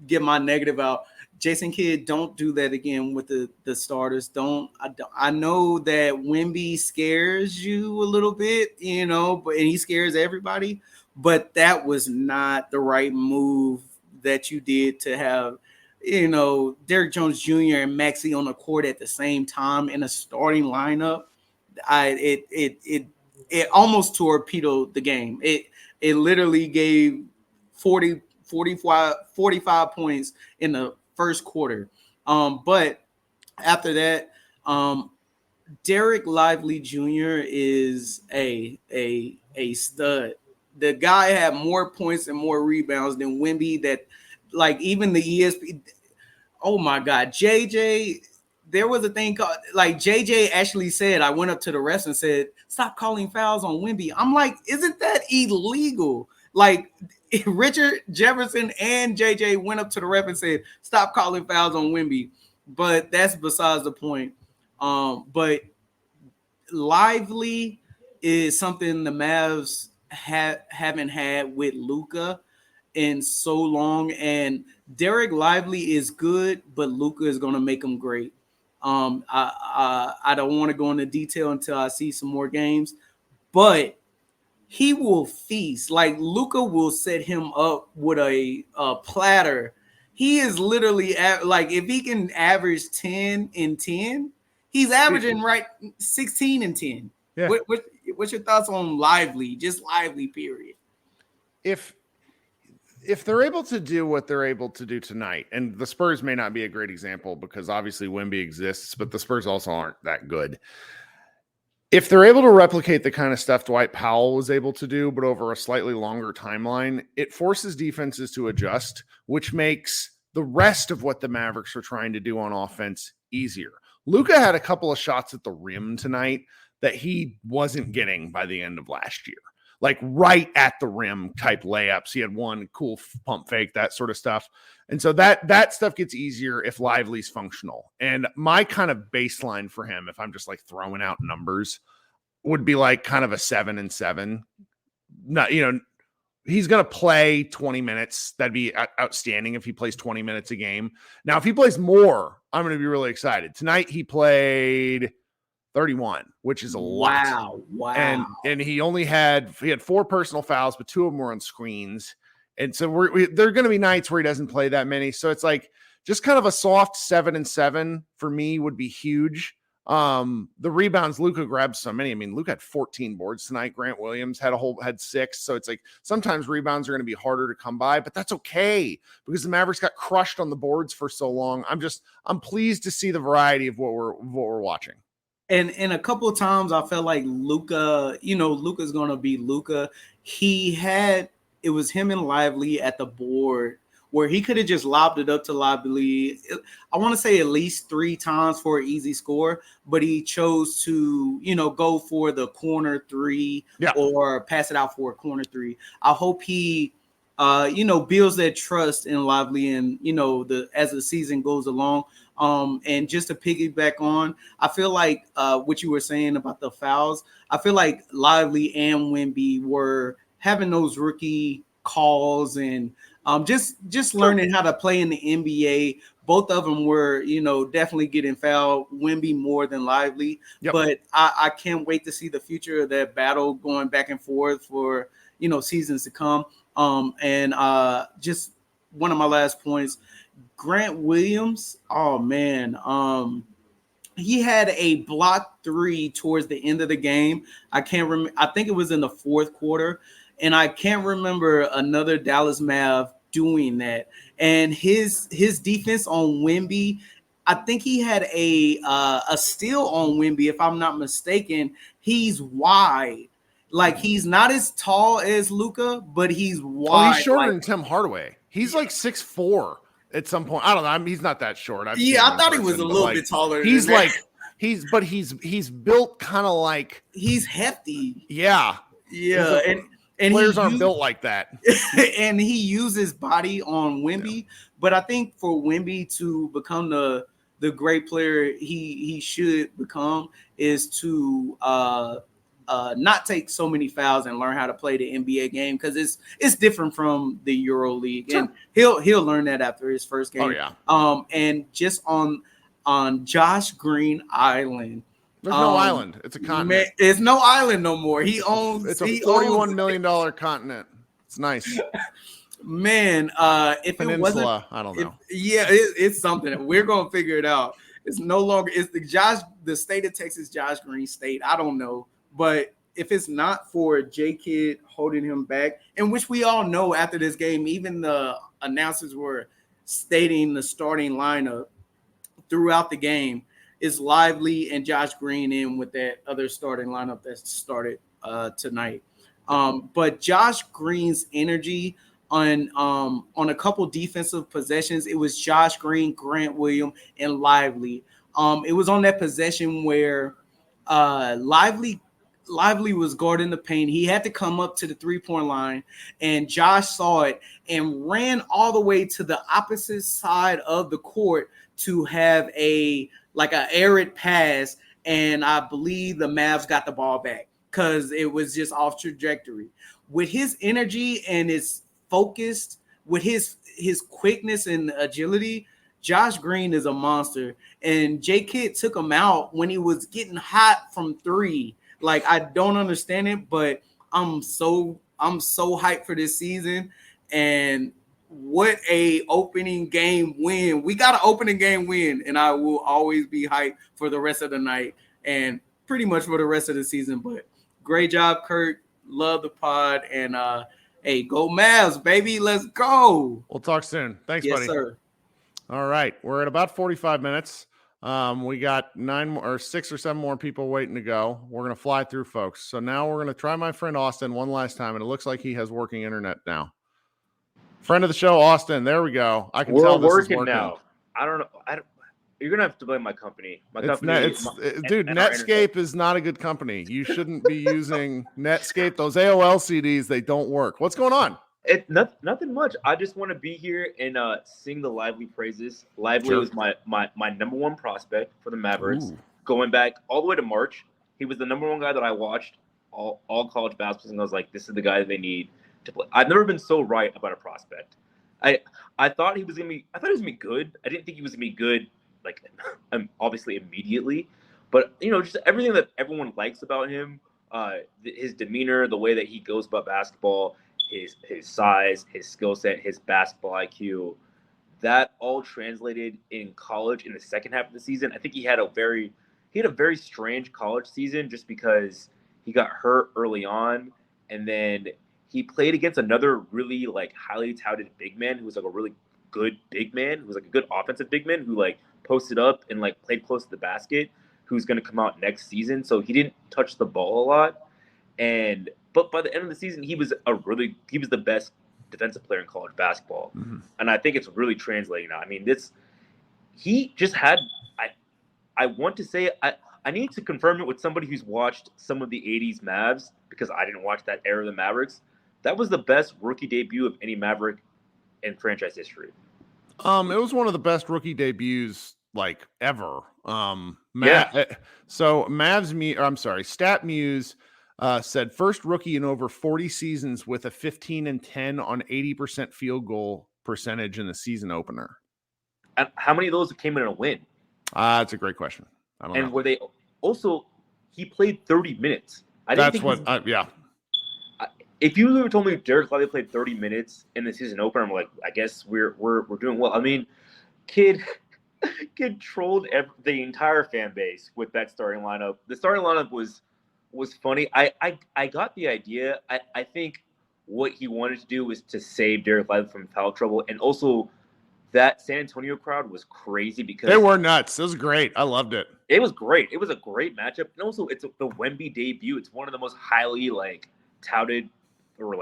get my negative out. Jason Kidd, don't do that again with the starters. I know that Wemby scares you a little bit, and he scares everybody, but that was not the right move that you did to have, Derrick Jones Jr. and Maxey on the court at the same time in a starting lineup. It almost torpedoed the game. It literally gave 45 points in the first quarter. But after that, Derek Lively Jr. is a stud. The guy had more points and more rebounds than Wemby. That, even the ESPN. Oh my God, JJ. There was a thing called JJ actually said, I went up to the refs and said, stop calling fouls on Wemby. I'm like, isn't that illegal? Richard Jefferson and JJ went up to the ref and said, stop calling fouls on Wemby. But that's besides the point. But Lively is something the Mavs haven't had with Luka in so long. And Derek Lively is good, but Luka is going to make him great. I don't want to go into detail until I see some more games. But he will feast. Luka will set him up with a platter. He is literally if he can average 10 and 10, he's averaging 16 and 10. Yeah. What's your thoughts on Lively? Just Lively, period. If they're able to do what they're able to do tonight, and the Spurs may not be a great example because obviously Wemby exists, but the Spurs also aren't that good. If they're able to replicate the kind of stuff Dwight Powell was able to do, but over a slightly longer timeline, it forces defenses to adjust, which makes the rest of what the Mavericks are trying to do on offense easier. Luka had a couple of shots at the rim tonight that he wasn't getting by the end of last year. Like right at the rim type layups. He had one cool pump fake, that sort of stuff. And so that stuff gets easier if Lively's functional. And my kind of baseline for him, if I'm just like throwing out numbers, would be like kind of a 7-7. Not, he's going to play 20 minutes. That'd be outstanding if he plays 20 minutes a game. Now, if he plays more, I'm going to be really excited. Tonight he played 31, which is a lot. Wow. And he had 4 personal fouls, but 2 of them were on screens. And so there are going to be nights where he doesn't play that many. So it's like just kind of a soft 7-7 for me would be huge. The rebounds, Luka grabbed so many. I mean, Luka had 14 boards tonight. Grant Williams had 6. So it's like sometimes rebounds are going to be harder to come by, but that's okay because the Mavericks got crushed on the boards for so long. I'm pleased to see the variety of what we're watching. And a couple of times I felt like Luka, Luka's going to be Luka. It was him and Lively at the board where he could have just lobbed it up to Lively. I want to say at least 3 times for an easy score, but he chose to, go for the corner 3 or pass it out for a corner 3. I hope he, builds that trust in Lively and, as the season goes along. And just to piggyback on, I feel like what you were saying about the fouls, I feel like Lively and Wemby were having those rookie calls and just learning how to play in the NBA. Both of them were, definitely getting fouled. Wemby more than Lively. But I can't wait to see the future of that battle going back and forth for, seasons to come. And just one of my last points, Grant Williams. Oh man. He had a block 3 towards the end of the game. I can't remember. I think it was in the 4th quarter. And I can't remember another Dallas Mav doing that. And his defense on Wemby, I think he had a steal on Wemby, if I'm not mistaken. He's wide. Like he's not as tall as Luka, but he's wide. Oh, he's shorter than Tim Hardaway. He's like 6'4" at some point. I don't know. He's not that short. I thought he was a little bit taller. He's like he's built kind of like he's hefty. Yeah. And players aren't built like that. And he uses body on Wemby. But I think for Wemby to become the great player he should become is to not take so many fouls and learn how to play the NBA game because it's different from the Euro League. Sure. And he'll learn that after his first game. Oh yeah. And just on Josh Green Island. There's no island. It's a continent. It's no island no more. He owns. It's a $41 million continent. It's nice. Man, if Peninsula, it wasn't, I don't know. It's something. We're gonna figure it out. It's no longer. It's the state of Texas, Josh Green State. I don't know, but if it's not for J-Kid holding him back, and which we all know after this game, even the announcers were stating the starting lineup throughout the game. Is Lively and Josh Green in with that other starting lineup that started tonight. But Josh Green's energy on a couple defensive possessions, it was Josh Green, Grant Williams, and Lively. It was on that possession where Lively was guarding the paint. He had to come up to the 3-point line, and Josh saw it and ran all the way to the opposite side of the court to have an arid pass, and I believe the Mavs got the ball back because it was just off trajectory. With his energy and his focus, with his quickness and agility, Josh Green is a monster. And J-Kid took him out when he was getting hot from 3. Like, I don't understand it, but I'm so hyped for this season. And what a opening game win. We got an opening game win, and I will always be hyped for the rest of the night and pretty much for the rest of the season. But great job, Kirk. Love the pod. And hey, go Mavs, baby. Let's go. We'll talk soon. Thanks, buddy. Yes, sir. All right. We're at about 45 minutes. We got 6 or 7 more people waiting to go. We're going to fly through, folks. So now we're going to try my friend Austin one last time, and it looks like he has working internet now. Friend of the show, Austin. There we go. I can tell this is working now. I don't know. You're gonna have to blame my company. Dude, Netscape is not a good company. You shouldn't be using Netscape. Those AOL CDs, they don't work. What's going on? Nothing much. I just want to be here and sing the Lively praises. Lively was my number one prospect for the Mavericks. Ooh. Going back all the way to March, he was the number one guy that I watched all college basketball, and I was like, this is the guy that they need to play. I've never been so right about a prospect. I thought he was gonna be good. I didn't think he was gonna be good, like obviously immediately, but just everything that everyone likes about him, his demeanor, the way that he goes about basketball, his size, his skill set, his basketball IQ, that all translated in college in the second half of the season. I think he had a very strange college season just because he got hurt early on, and then he played against another really highly touted big man who was a really good big man, who was a good offensive big man who posted up and played close to the basket, who's going to come out next season. So he didn't touch the ball a lot, but by the end of the season, he was the best defensive player in college basketball, and I think it's really translating now. I mean, he just had. I want to say I need to confirm it with somebody who's watched some of the '80s Mavs, because I didn't watch that era of the Mavericks. That was the best rookie debut of any Maverick in franchise history. It was one of the best rookie debuts ever. So StatMuse said first rookie in over 40 seasons with a 15-10 on 80% field goal percentage in the season opener. And how many of those came in a win? That's a great question. I don't know. Were they also? He played 30 minutes. If you ever told me Derek Lively played 30 minutes in the season opener, I'm like, I guess we're doing well. I mean, kid trolled the entire fan base with that starting lineup. The starting lineup was funny. I got the idea. I think what he wanted to do was to save Derek Lively from foul trouble, and also that San Antonio crowd was crazy because they were nuts. It was great. I loved it. It was great. It was a great matchup, and also it's the Wemby debut. It's one of the most highly touted or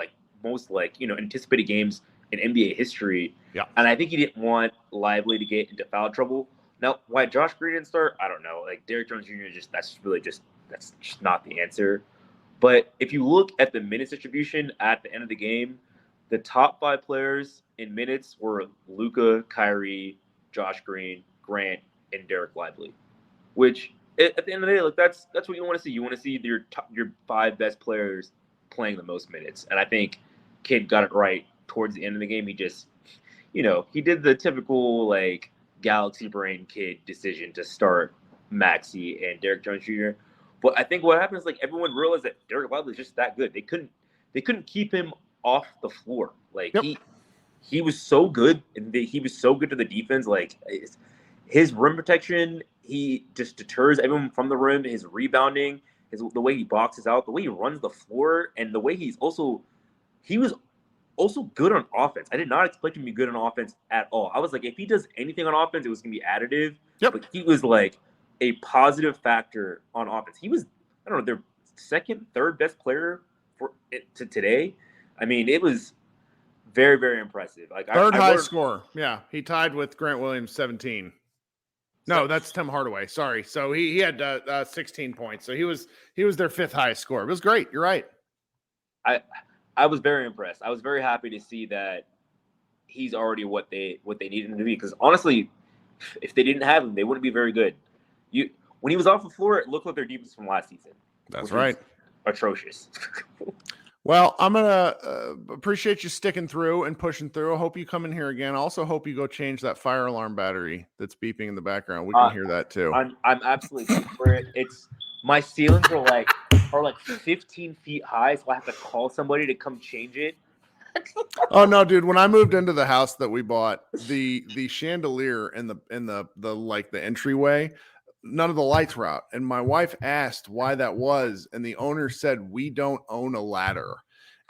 most anticipated games in NBA history. Yeah. And I think he didn't want Lively to get into foul trouble. Now, why Josh Green didn't start, I don't know. Derrick Jones Jr. that's just not the answer. But if you look at the minutes distribution at the end of the game, the top 5 players in minutes were Luka, Kyrie, Josh Green, Grant, and Derek Lively. Which at the end of the day, that's what you want to see. You want to see your 5 best players playing the most minutes, and I think Kid got it right towards the end of the game. He just, he did the typical galaxy brain kid decision to start Maxey and Derrick Jones Jr. But I think what happened is everyone realized that Derek Lively is just that good. They couldn't keep him off the floor. He was so good, and he was so good to the defense. His rim protection, he just deters everyone from the rim. His rebounding, the way he boxes out, the way he runs the floor, and the way he was also good on offense. I did not expect him to be good on offense at all. I was like, if he does anything on offense, it was going to be additive. Yep. But he was a positive factor on offense. He was, I don't know, their second, third best player to today. I mean, it was very, very impressive. Third highest score. Yeah, he tied with Grant Williams, 17. No, that's Tim Hardaway. Sorry. So he had 16 points. So he was their 5th highest score. It was great. You're right. I was very impressed. I was very happy to see that he's already what they needed him to be. Because honestly, if they didn't have him, they wouldn't be very good. When he was off the floor, it looked like their defense from last season. That's right. Atrocious. Well, I'm going to appreciate you sticking through and pushing through. I hope you come in here again. I also hope you go change that fire alarm battery that's beeping in the background. We can hear that too. I'm absolutely for it. It's my ceilings are 15 feet high, so I have to call somebody to come change it. Oh no, dude! When I moved into the house that we bought, the chandelier in the entryway, none of the lights were out. And my wife asked why that was, and the owner said, "We don't own a ladder."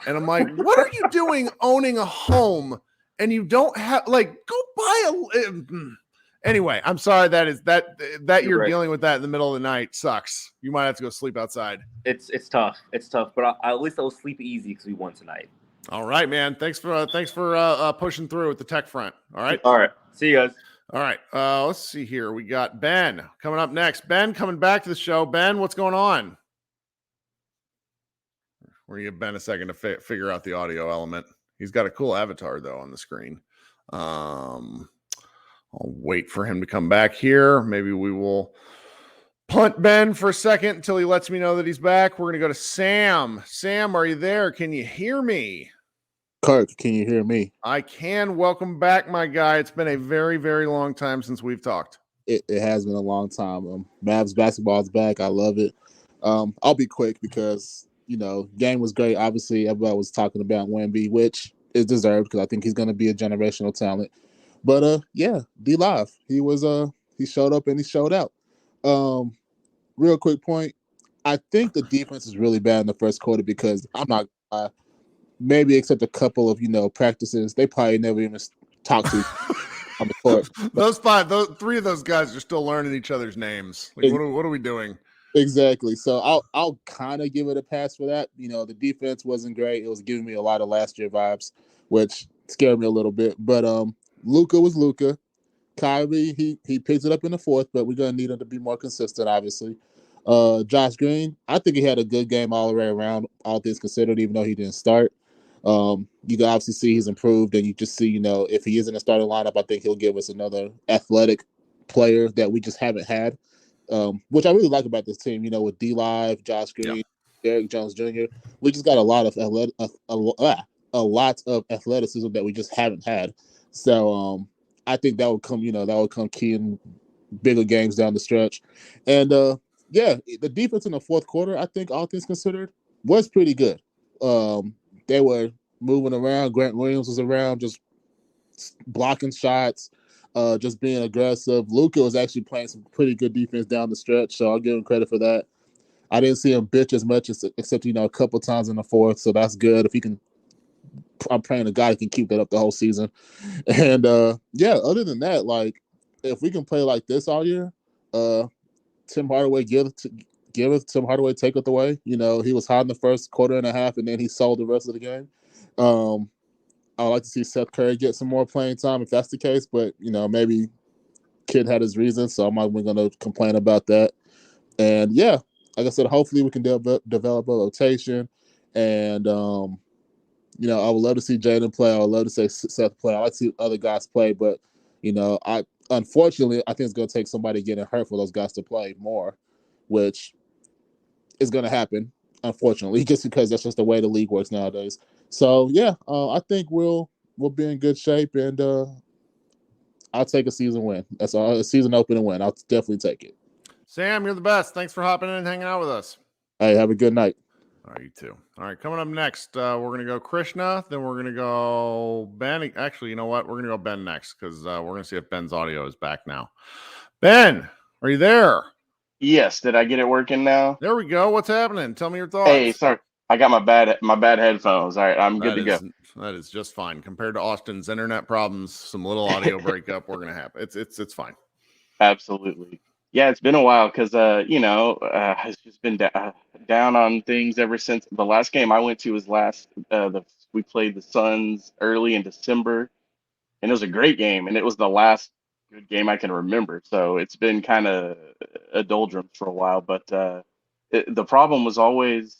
And I'm like, "What are you doing owning a home and you don't have go buy a?" Anyway, I'm sorry that you're right. Dealing with that in the middle of the night sucks. You might have to go sleep outside. It's tough. It's tough, but at least I'll sleep easy because we won tonight. All right, man. Thanks for pushing through with the tech front. All right. All right. See you guys. All right. Let's see here. We got Ben coming up next. Ben coming back to the show. Ben, what's going on? We're going to give Ben a second to figure out the audio element. He's got a cool avatar, though, on the screen. I'll wait for him to come back here. Maybe we will punt Ben for a second until he lets me know that he's back. We're going to go to Sam. Sam, are you there? Can you hear me? Kirk, can you hear me? I can. Welcome back, my guy. It's been a very, very long time since we've talked. It has been a long time. Mavs basketball is back. I love it. I'll be quick because, game was great. Obviously, everybody was talking about Wemby, which is deserved because I think he's going to be a generational talent. But, D-Live. He showed up and he showed out. Real quick point. I think the defense is really bad in the first quarter because I'm not maybe except a couple of, practices, they probably never even talked to on the court. Three of those guys are still learning each other's names. Like, what are we doing? Exactly. So I'll kind of give it a pass for that. The defense wasn't great. It was giving me a lot of last year vibes, which scared me a little bit. But Luka was Luka. Kyrie, he picks it up in the fourth, but we're gonna need him to be more consistent, obviously. Josh Green, I think he had a good game all the way around, all things considered, even though he didn't start. You can obviously see he's improved, and you just see, if he is in the starting lineup, I think he'll give us another athletic player that we just haven't had, which I really like about this team, with D-Live, Josh Green, Derrick Jones Jr. We just got a lot of athleticism that we just haven't had. So I think that would come key in bigger games down the stretch. And the defense in the fourth quarter, I think all things considered, was pretty good. They were moving around. Grant Williams was around, just blocking shots, just being aggressive. Luka was actually playing some pretty good defense down the stretch, so I'll give him credit for that. I didn't see him bitch as much except a couple times in the fourth, so that's good. If he can, I'm praying to God he can keep that up the whole season. And other than that, like if we can play like this all year, Tim Hardaway give it Tim Hardaway take it away. He was hot in the first quarter and a half, and then he sold the rest of the game. I'd like to see Seth Curry get some more playing time if that's the case, but maybe Kid had his reasons, so I'm not even going to complain about that. And like I said, hopefully we can develop a rotation. And I would love to see Jaden play. I would love to see Seth play. I like to see other guys play, but unfortunately, I think it's going to take somebody getting hurt for those guys to play more, which is going to happen, unfortunately, just because that's just the way the league works nowadays. So I think we'll be in good shape, and I'll take a season win. That's all, a season opening win. I'll definitely take it. Sam, you're the best. Thanks for hopping in and hanging out with us. Hey, have a good night. All right, you too. All right, coming up next, we're going to go Krishna, then we're going to go Ben. Actually, you know what? We're going to go Ben next because we're going to see if Ben's audio is back now. Ben, are you there? Yes. Did I get it working now? There we go. What's happening? Tell me your thoughts. Hey, sorry. I got my bad headphones. All right, I'm good to go. That is just fine. Compared to Austin's internet problems, some little audio breakup, we're going to have. It's fine. Absolutely. Yeah, it's been a while because, it's just been down on things ever since the last game I went to was we played the Suns early in December, and it was a great game, and it was the last good game I can remember. So it's been kind of a doldrums for a while, but the problem was always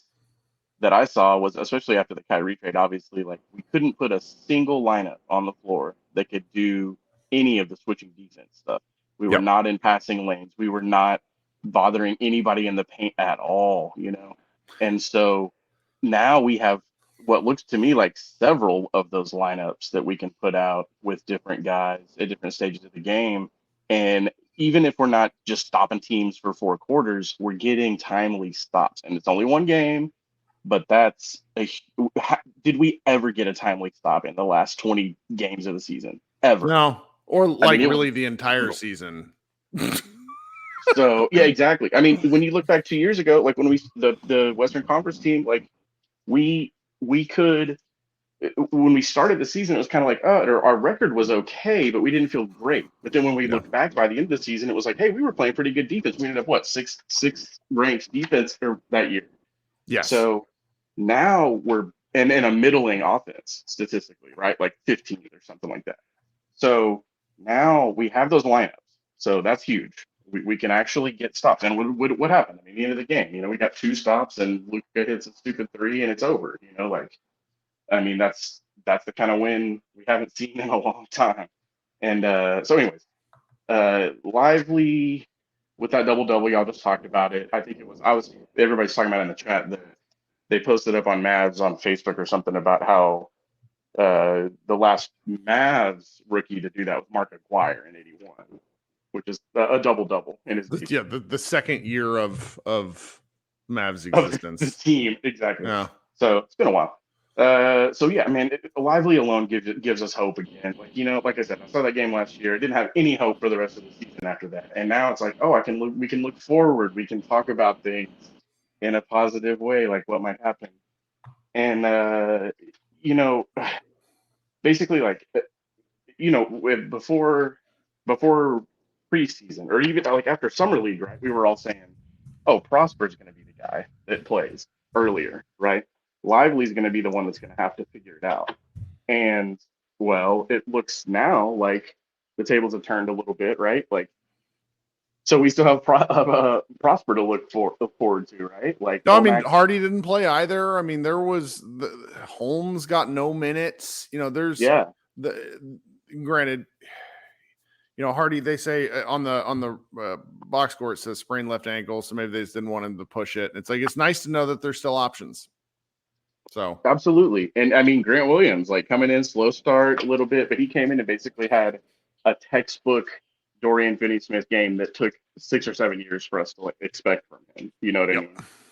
that I saw was, especially after the Kyrie trade, obviously, like we couldn't put a single lineup on the floor that could do any of the switching defense stuff. We were not in passing lanes. We were not bothering anybody in the paint at all, And so now we have what looks to me like several of those lineups that we can put out with different guys at different stages of the game. And even if we're not just stopping teams for 4 quarters, we're getting timely stops. And it's only one game, but did we ever get a timely stop in the last 20 games of the season? Ever? No. Or really the entire season. So yeah, exactly. I mean, when you look back 2 years ago, like when the Western Conference team, like we could, when we started the season, it was kind of like, our record was okay, but we didn't feel great. But then when we looked back by the end of the season, it was like, hey, we were playing pretty good defense. We ended up sixth ranked defense that year. Yes. So now we're in a middling offense statistically, right? Like 15th or something like that. So Now we have those lineups, so that's huge. We can actually get stops. And what happened? I mean, the end of the game, we got 2 stops, and Luka hits a stupid 3, and it's over. I mean, that's the kind of win we haven't seen in a long time. And so, anyways, Lively with that double, y'all just talked about it. I think everybody's talking about it in the chat that they posted up on Mavs on Facebook or something about how the last Mavs rookie to do that was Mark Aguirre in '81, which is a double in his Yeah, the second year of Mavs of existence. the team, exactly. Yeah. So it's been a while. So yeah, man, Lively alone gives us hope again. Like I said, I saw that game last year. I didn't have any hope for the rest of the season after that, and now it's like, we can look forward. We can talk about things in a positive way, like what might happen. And basically, before preseason, or even like after summer league, right? We were all saying, "Oh, Prosper's going to be the guy that plays earlier, right? Lively's going to be the one that's going to have to figure it out." And well, it looks now like the tables have turned a little bit, right? So we still have Prosper to look forward to, right? No, I mean, Hardy didn't play either. I mean, there was Holmes got no minutes. Granted, Hardy, they say on the box score it says sprained left ankle, so maybe they just didn't want him to push it. It's like it's nice to know that there's still options. So absolutely, and I mean Grant Williams coming in slow start a little bit, but he came in and basically had a textbook Dorian Finney-Smith game that took 6 or 7 years for us to expect from him. You know what I mean?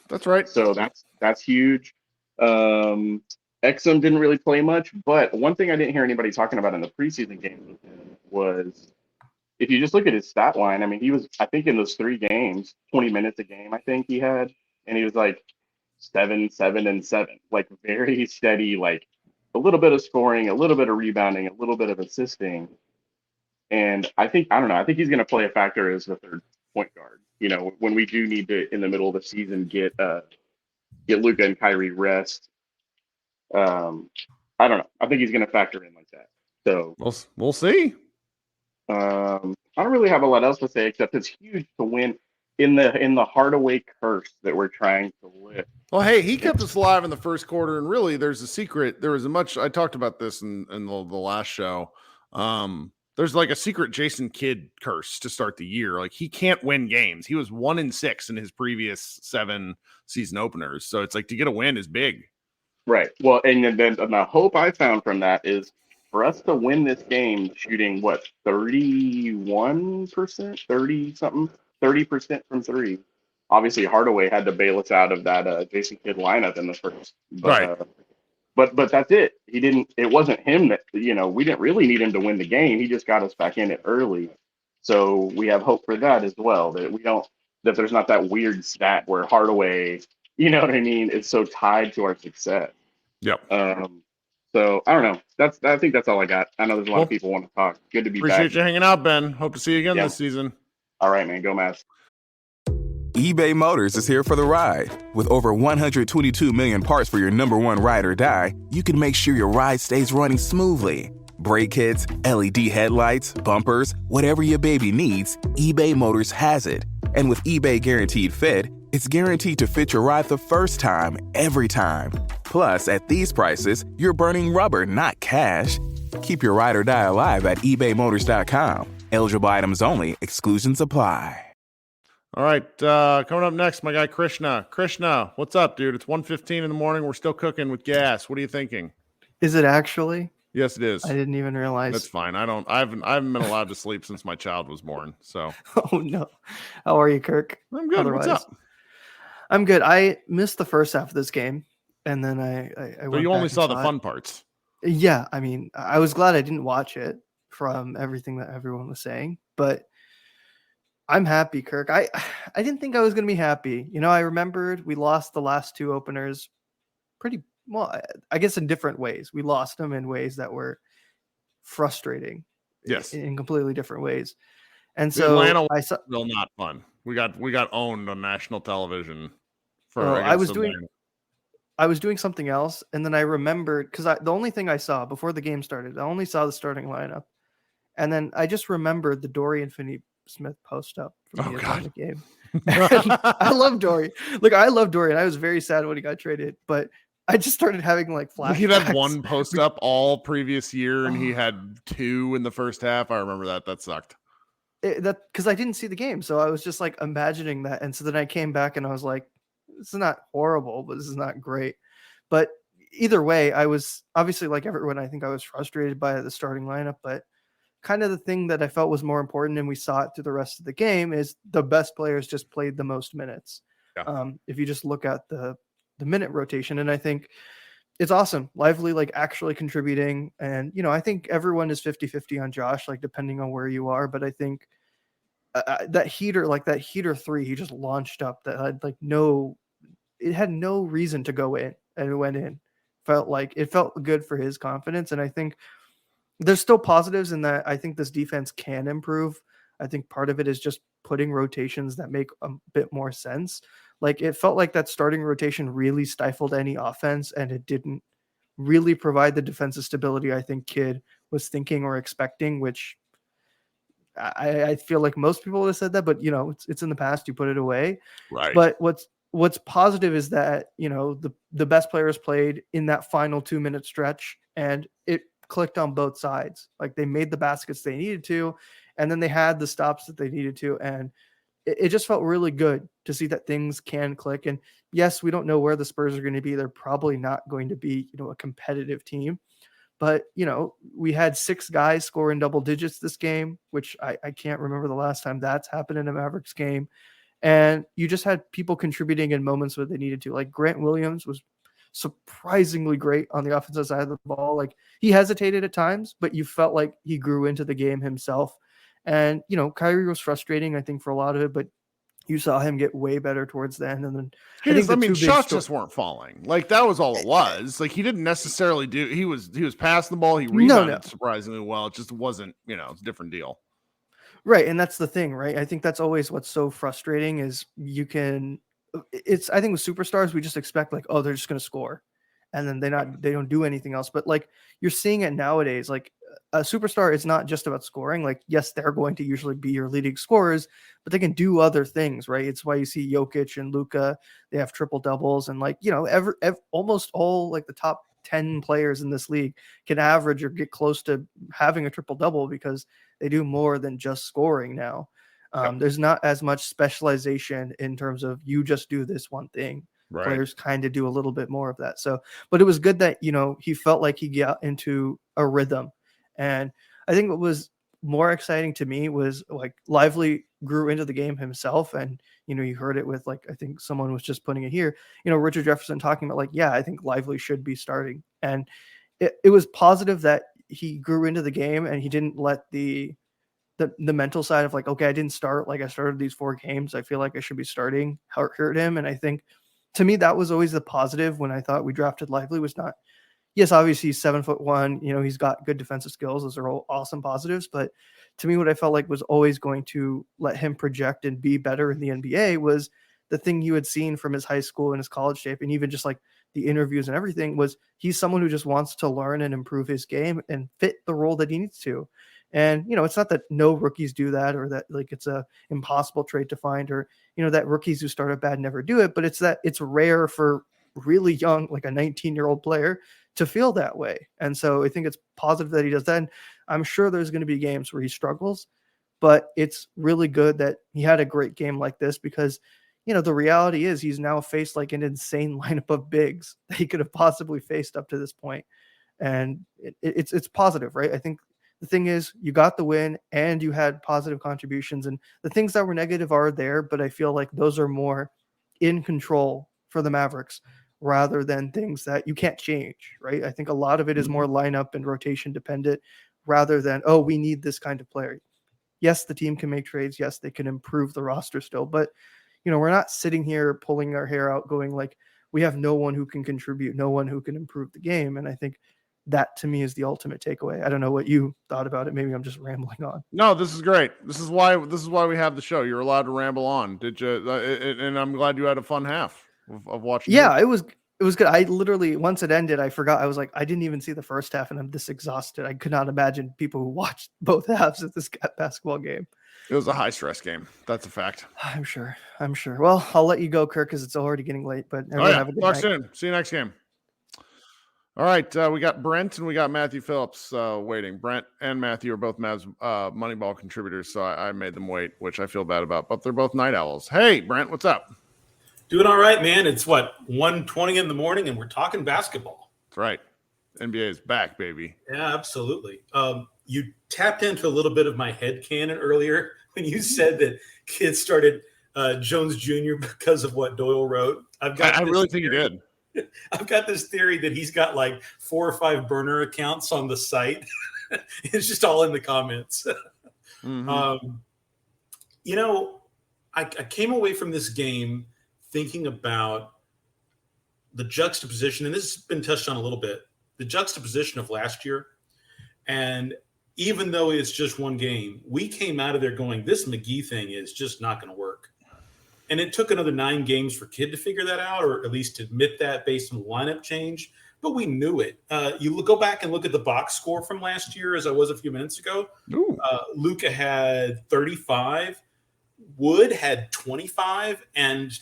That's right. So that's huge. Exum didn't really play much, but one thing I didn't hear anybody talking about in the preseason game with him was if you just look at his stat line. I mean, he was, I think, in those 3 games, 20 minutes a game, I think he had, and he was 7, 7, and 7, very steady, a little bit of scoring, a little bit of rebounding, a little bit of assisting. And I think he's going to play a factor as the third point guard. When we do need to, in the middle of the season, get Luka and Kyrie rest. I don't know. I think he's going to factor in like that. So we'll see. I don't really have a lot else to say except it's huge to win in the Hardaway curse that we're trying to lift. Well, hey, he kept us alive in the first quarter, and really, there's a secret. I talked about this in the last show. There's a secret Jason Kidd curse to start the year. He can't win games. He was 1-6 in his previous 7 season openers. So it's to get a win is big. Right. Well, and then the hope I found from that is for us to win this game shooting 31%, 30% from 3. Obviously Hardaway had to bail us out of that Jason Kidd lineup in the first. Right. But that's it. It wasn't him that, we didn't really need him to win the game. He just got us back in it early. So we have hope for that as well, that there's not that weird stat where Hardaway, you know what I mean, is so tied to our success. Yep. So I don't know. I think that's all I got. I know there's a lot of people want to talk. Good to be back. Appreciate you hanging out, Ben. Hope to see you again this season. All right, man. Go Mavs. eBay Motors is here for the ride. With over 122 million parts for your number one ride or die, you can make sure your ride stays running smoothly. Brake kits, LED headlights, bumpers, whatever your baby needs, eBay Motors has it. And with eBay Guaranteed Fit, it's guaranteed to fit your ride the first time, every time. Plus, at these prices, you're burning rubber, not cash. Keep your ride or die alive at ebaymotors.com. Eligible items only. Exclusions apply. All right, coming up next, my guy Krishna. Krishna, what's up, dude? It's 1:15 in the morning. We're still cooking with gas. What are you thinking? Is it actually? Yes, it is. I didn't even realize. That's fine. I haven't been allowed to sleep since my child was born. So. Oh no. How are you, Kirk? I'm good. What's up? I'm good. I missed the first half of this game, and then I But you only saw the fun parts. Yeah, I mean, I was glad I didn't watch it from everything that everyone was saying, but I'm happy, Kirk. I didn't think I was going to be happy. I remembered we lost the last 2 openers pretty well, I guess in different ways. We lost them in ways that were frustrating. Yes. In completely different ways. And so Atlanta I saw still not fun. We got owned on national television for I was doing something else, and then I remembered because the only thing I saw before the game started, I only saw the starting lineup, And then I just remembered the Dorian Finney-Smith post up from the Atomic game. I love Dorian. Look, I love Dorian. I was very sad when he got traded, but I just started having like flashbacks. He had one post up all previous year, and he had 2 in the first half. I remember that. That sucked. Because I didn't see the game, so I was just like imagining that, and so then I came back and I was like, "This is not horrible, but this is not great." But either way, I was obviously like everyone. I think I was frustrated by the starting lineup, but kind of the thing that I felt was more important, and we saw it through the rest of the game, is the best players just played the most minutes. Yeah. If you just look at the minute rotation, and I think it's awesome. Lively, like actually contributing. And, I think everyone is 50-50 on Josh, like depending on where you are. But I think that heater 3, he just launched up that had it had no reason to go in, and it went in. It felt good for his confidence. And I think there's still positives in that. I think this defense can improve. I think part of it is just putting rotations that make a bit more sense. Like it felt like that starting rotation really stifled any offense, and it didn't really provide the defensive stability I think Kidd was thinking or expecting, which I feel like most people would have said that, but it's in the past, you put it away. Right. But what's positive is that, the best players played in that final 2-minute stretch, and it clicked on both sides. Like they made the baskets they needed to, and then they had the stops that they needed to. And it just felt really good to see that things can click. And yes, we don't know where the Spurs are going to be. They're probably not going to be, a competitive team, but we had 6 guys score in double digits this game, which I can't remember the last time that's happened in a Mavericks game. And you just had people contributing in moments where they needed to. Like Grant Williams was surprisingly great on the offensive side of the ball. Like he hesitated at times, but you felt like he grew into the game himself. And, Kyrie was frustrating, I think, for a lot of it, but you saw him get way better towards the end. And then shots just weren't falling. Like that was all it was. Like he didn't necessarily he was passing the ball. He rebounded surprisingly well. It just wasn't, it's a different deal. Right. And that's the thing, right? I think that's always what's so frustrating is I think with superstars, we just expect like, oh, they're just going to score. And then they don't do anything else. But like you're seeing it nowadays, like a superstar is not just about scoring. Like, yes, they're going to usually be your leading scorers, but they can do other things, right? It's why you see Jokic and Luka, they have triple doubles, and like, almost all like the top 10 players in this league can average or get close to having a triple double because they do more than just scoring now. There's not as much specialization in terms of you just do this one thing. Right. Players kind of do a little bit more of that. So, but it was good that, he felt like he got into a rhythm. And I think what was more exciting to me was like Lively grew into the game himself. And, you heard it with like, I think someone was just putting it here, Richard Jefferson talking about like, yeah, I think Lively should be starting. And it was positive that he grew into the game and he didn't let the mental side of like, okay, I didn't start. Like I started these 4 games. I feel like I should be starting hurt him. And I think, to me, that was always the positive when I thought we drafted Lively was not, yes, obviously he's 7'1", he's got good defensive skills. Those are all awesome positives. But to me, what I felt like was always going to let him project and be better in the NBA was the thing you had seen from his high school and his college tape. And even just like the interviews and everything was he's someone who just wants to learn and improve his game and fit the role that he needs to. And, it's not that no rookies do that or that like it's a impossible trait to find or, that rookies who start out bad never do it, but it's that it's rare for really young, like a 19-year-old player to feel that way. And so I think it's positive that he does that. And I'm sure there's going to be games where he struggles, but it's really good that he had a great game like this because, the reality is he's now faced like an insane lineup of bigs that he could have possibly faced up to this point. And it's positive, right? I think the thing is you got the win and you had positive contributions, and the things that were negative are there, but I feel like those are more in control for the Mavericks rather than things that you can't change, right? I think a lot of it is more lineup and rotation dependent rather than, oh, we need this kind of player. Yes, the team can make trades. Yes, they can improve the roster still, but we're not sitting here pulling our hair out going like, we have no one who can contribute, no one who can improve the game. And I think that to me is the ultimate takeaway. I don't know what you thought about it. Maybe I'm just rambling on. No, this is great. This is why we have the show. You're allowed to ramble on. Did you? And I'm glad you had a fun half of watching. Yeah, it was It was good. I literally, once it ended, I forgot. I was like, I didn't even see the first half, and I'm this exhausted. I could not imagine people who watched both halves of this basketball game. It was a high stress game. That's a fact. I'm sure. Well, I'll let you go, Kirk, because it's already getting late. But everyone have a good Talk night. soon. See you next game. All right, we got Brent and we got Matthew Phillips waiting. Brent and Matthew are both Mavs Moneyball contributors, so I made them wait, which I feel bad about. But they're both night owls. Hey, Brent, what's up? Doing all right, man. It's 1:20 in the morning, and we're talking basketball. That's right. NBA is back, baby. Yeah, absolutely. You tapped into a little bit of my headcanon earlier when you said that kids started Jones Jr. because of what Doyle wrote. I really think he did. I've got this theory that he's got like 4 or 5 burner accounts on the site. It's just all in the comments. Mm-hmm. I came away from this game thinking about the juxtaposition, and this has been touched on a little bit, the juxtaposition of last year. And even though it's just one game, we came out of there going, this McGee thing is just not going to work. And it took another 9 games for Kidd to figure that out, or at least to admit that based on the lineup change. But we knew it. You go back and look at the box score from last year, as I was a few minutes ago. Luka had 35. Wood had 25. And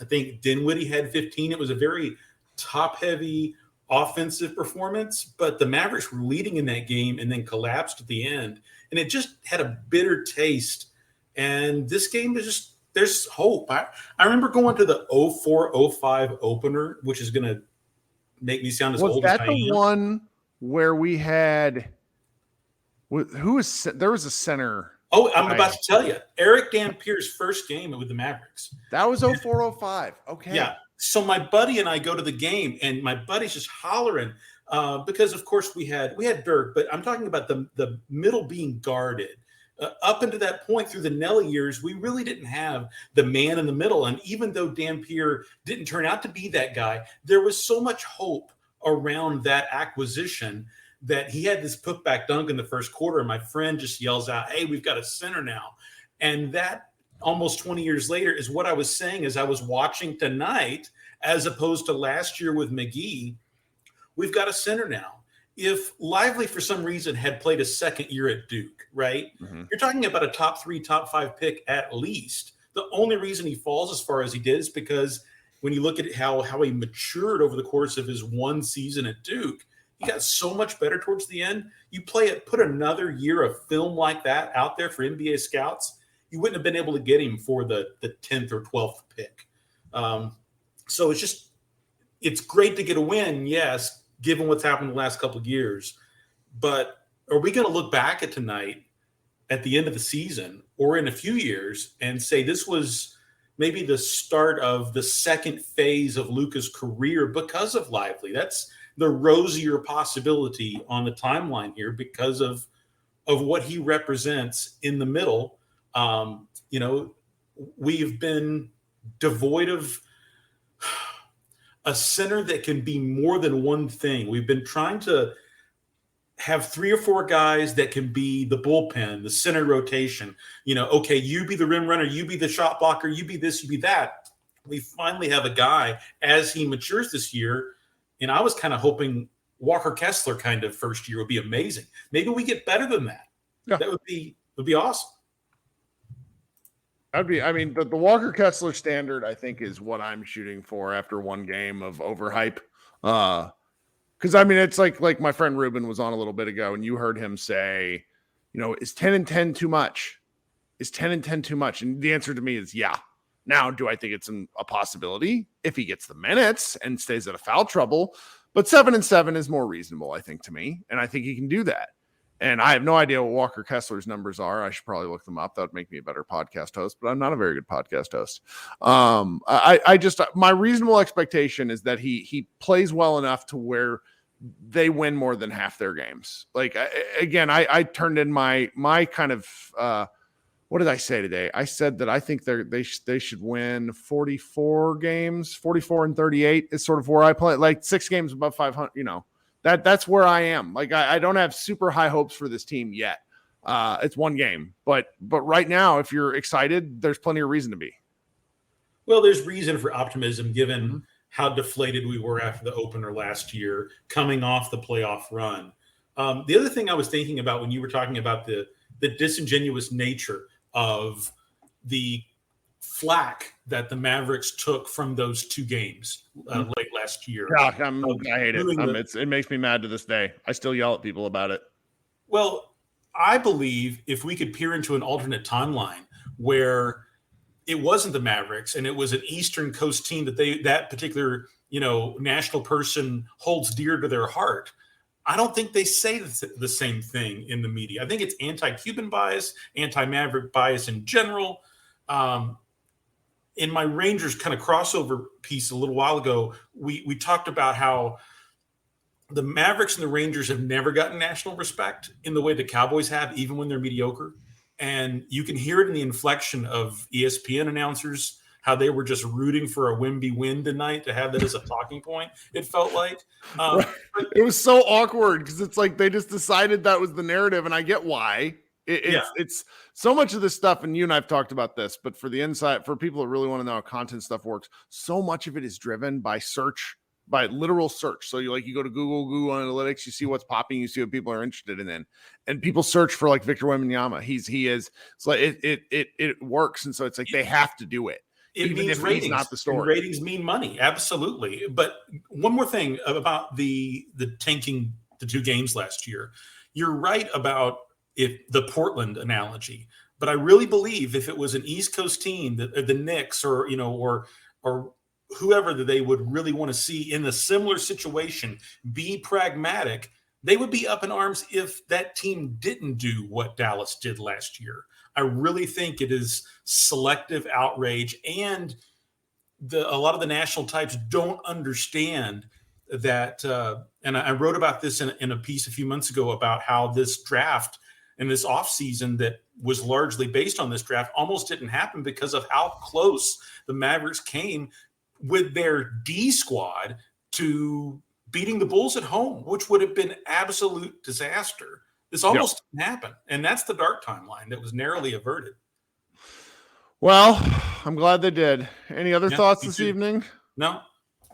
I think Dinwiddie had 15. It was a very top-heavy offensive performance. But the Mavericks were leading in that game and then collapsed at the end. And it just had a bitter taste. And this game is just, there's hope. I remember going to the 04-05 opener, which is going to make me sound as old as I am. Was that the one where we had there was a center? Oh, I'm about to tell you. Eric Dampier's first game with the Mavericks. That was 04-05. Okay. Yeah. So my buddy and I go to the game, and my buddy's just hollering because, of course, we had Dirk, but I'm talking about the middle being guarded. Up until that point through the Nelly years, we really didn't have the man in the middle. And even though Dampier didn't turn out to be that guy, there was so much hope around that acquisition that he had this putback dunk in the first quarter. And my friend just yells out, hey, we've got a center now. And that almost 20 years later is what I was saying as I was watching tonight, as opposed to last year with McGee. We've got a center now. If Lively, for some reason, had played a second year at Duke, right? Mm-hmm. You're talking about a top 3, top 5 pick at least. The only reason he falls as far as he did is because when you look at how he matured over the course of his one season at Duke, he got so much better towards the end. You put another year of film like that out there for NBA scouts, you wouldn't have been able to get him for the 10th or 12th pick. So it's great to get a win, yes, given what's happened the last couple of years. But are we going to look back at tonight at the end of the season or in a few years and say this was maybe the start of the second phase of Luka's career because of Lively? That's the rosier possibility on the timeline here because of what he represents in the middle. We've been devoid of a center that can be more than one thing. We've been trying to have 3 or 4 guys that can be the bullpen, the center rotation. Okay, you be the rim runner, you be the shot blocker, you be this, you be that. We finally have a guy as he matures this year. And I was kind of hoping Walker Kessler kind of first year would be amazing. Maybe we get better than that. Yeah. That would be awesome. The Walker Kessler standard, I think, is what I'm shooting for after one game of overhype. Because it's like my friend Ruben was on a little bit ago, and you heard him say, is 10-10 too much? Is 10-10 too much? And the answer to me is yeah. Now, do I think it's a possibility if he gets the minutes and stays out of foul trouble? But 7-7 is more reasonable, I think, to me, and I think he can do that. And I have no idea what Walker Kessler's numbers are. I should probably look them up. That would make me a better podcast host, but I'm not a very good podcast host. My reasonable expectation is that he plays well enough to where they win more than half their games. Like, I turned in my kind of, what did I say today? I said that I think they should win 44 games, 44 and 38 is sort of where I play, like 6 games above 500, That's where I am. Like, I don't have super high hopes for this team yet. It's one game, but right now, if you're excited, there's plenty of reason to be. Well, there's reason for optimism given how deflated we were after the opener last year, coming off the playoff run. The other thing I was thinking about when you were talking about the disingenuous nature of the flack that the Mavericks took from those 2 games late last year. Yeah, I hate it. It makes me mad to this day. I still yell at people about it. Well, I believe if we could peer into an alternate timeline where it wasn't the Mavericks and it was an Eastern Coast team that particular national person holds dear to their heart, I don't think they say the same thing in the media. I think it's anti-Cuban bias, anti-Maverick bias in general. In my Rangers kind of crossover piece a little while ago, we talked about how the Mavericks and the Rangers have never gotten national respect in the way the Cowboys have, even when they're mediocre. And you can hear it in the inflection of ESPN announcers, how they were just rooting for a Wemby win tonight to have that as a talking point, it felt like. It was so awkward because it's like they just decided that was the narrative, and I get why. It's so much of this stuff, and you and I've talked about this, but for the insight, for people that really want to know how content stuff works, so much of it is driven by search, by literal search. So you go to Google Analytics, you see what's popping, you see what people are interested in, and people search for like Victor Wembanyama. It's like it works, and so it's like they have to do it. It even means if ratings. It's not the story. And ratings mean money, absolutely. But one more thing about the tanking the 2 games last year. You're right about the Portland analogy, but I really believe if it was an East Coast team, the Knicks or whoever that they would really want to see in a similar situation be pragmatic, they would be up in arms if that team didn't do what Dallas did last year. I really think it is selective outrage, and a lot of the national types don't understand that. And I wrote about this in a piece a few months ago about how this draft and this offseason that was largely based on this draft almost didn't happen because of how close the Mavericks came with their D squad to beating the Bulls at home, which would have been absolute disaster. This almost didn't happen. And that's the dark timeline that was narrowly averted. Well, I'm glad they did. Any other thoughts this evening? No.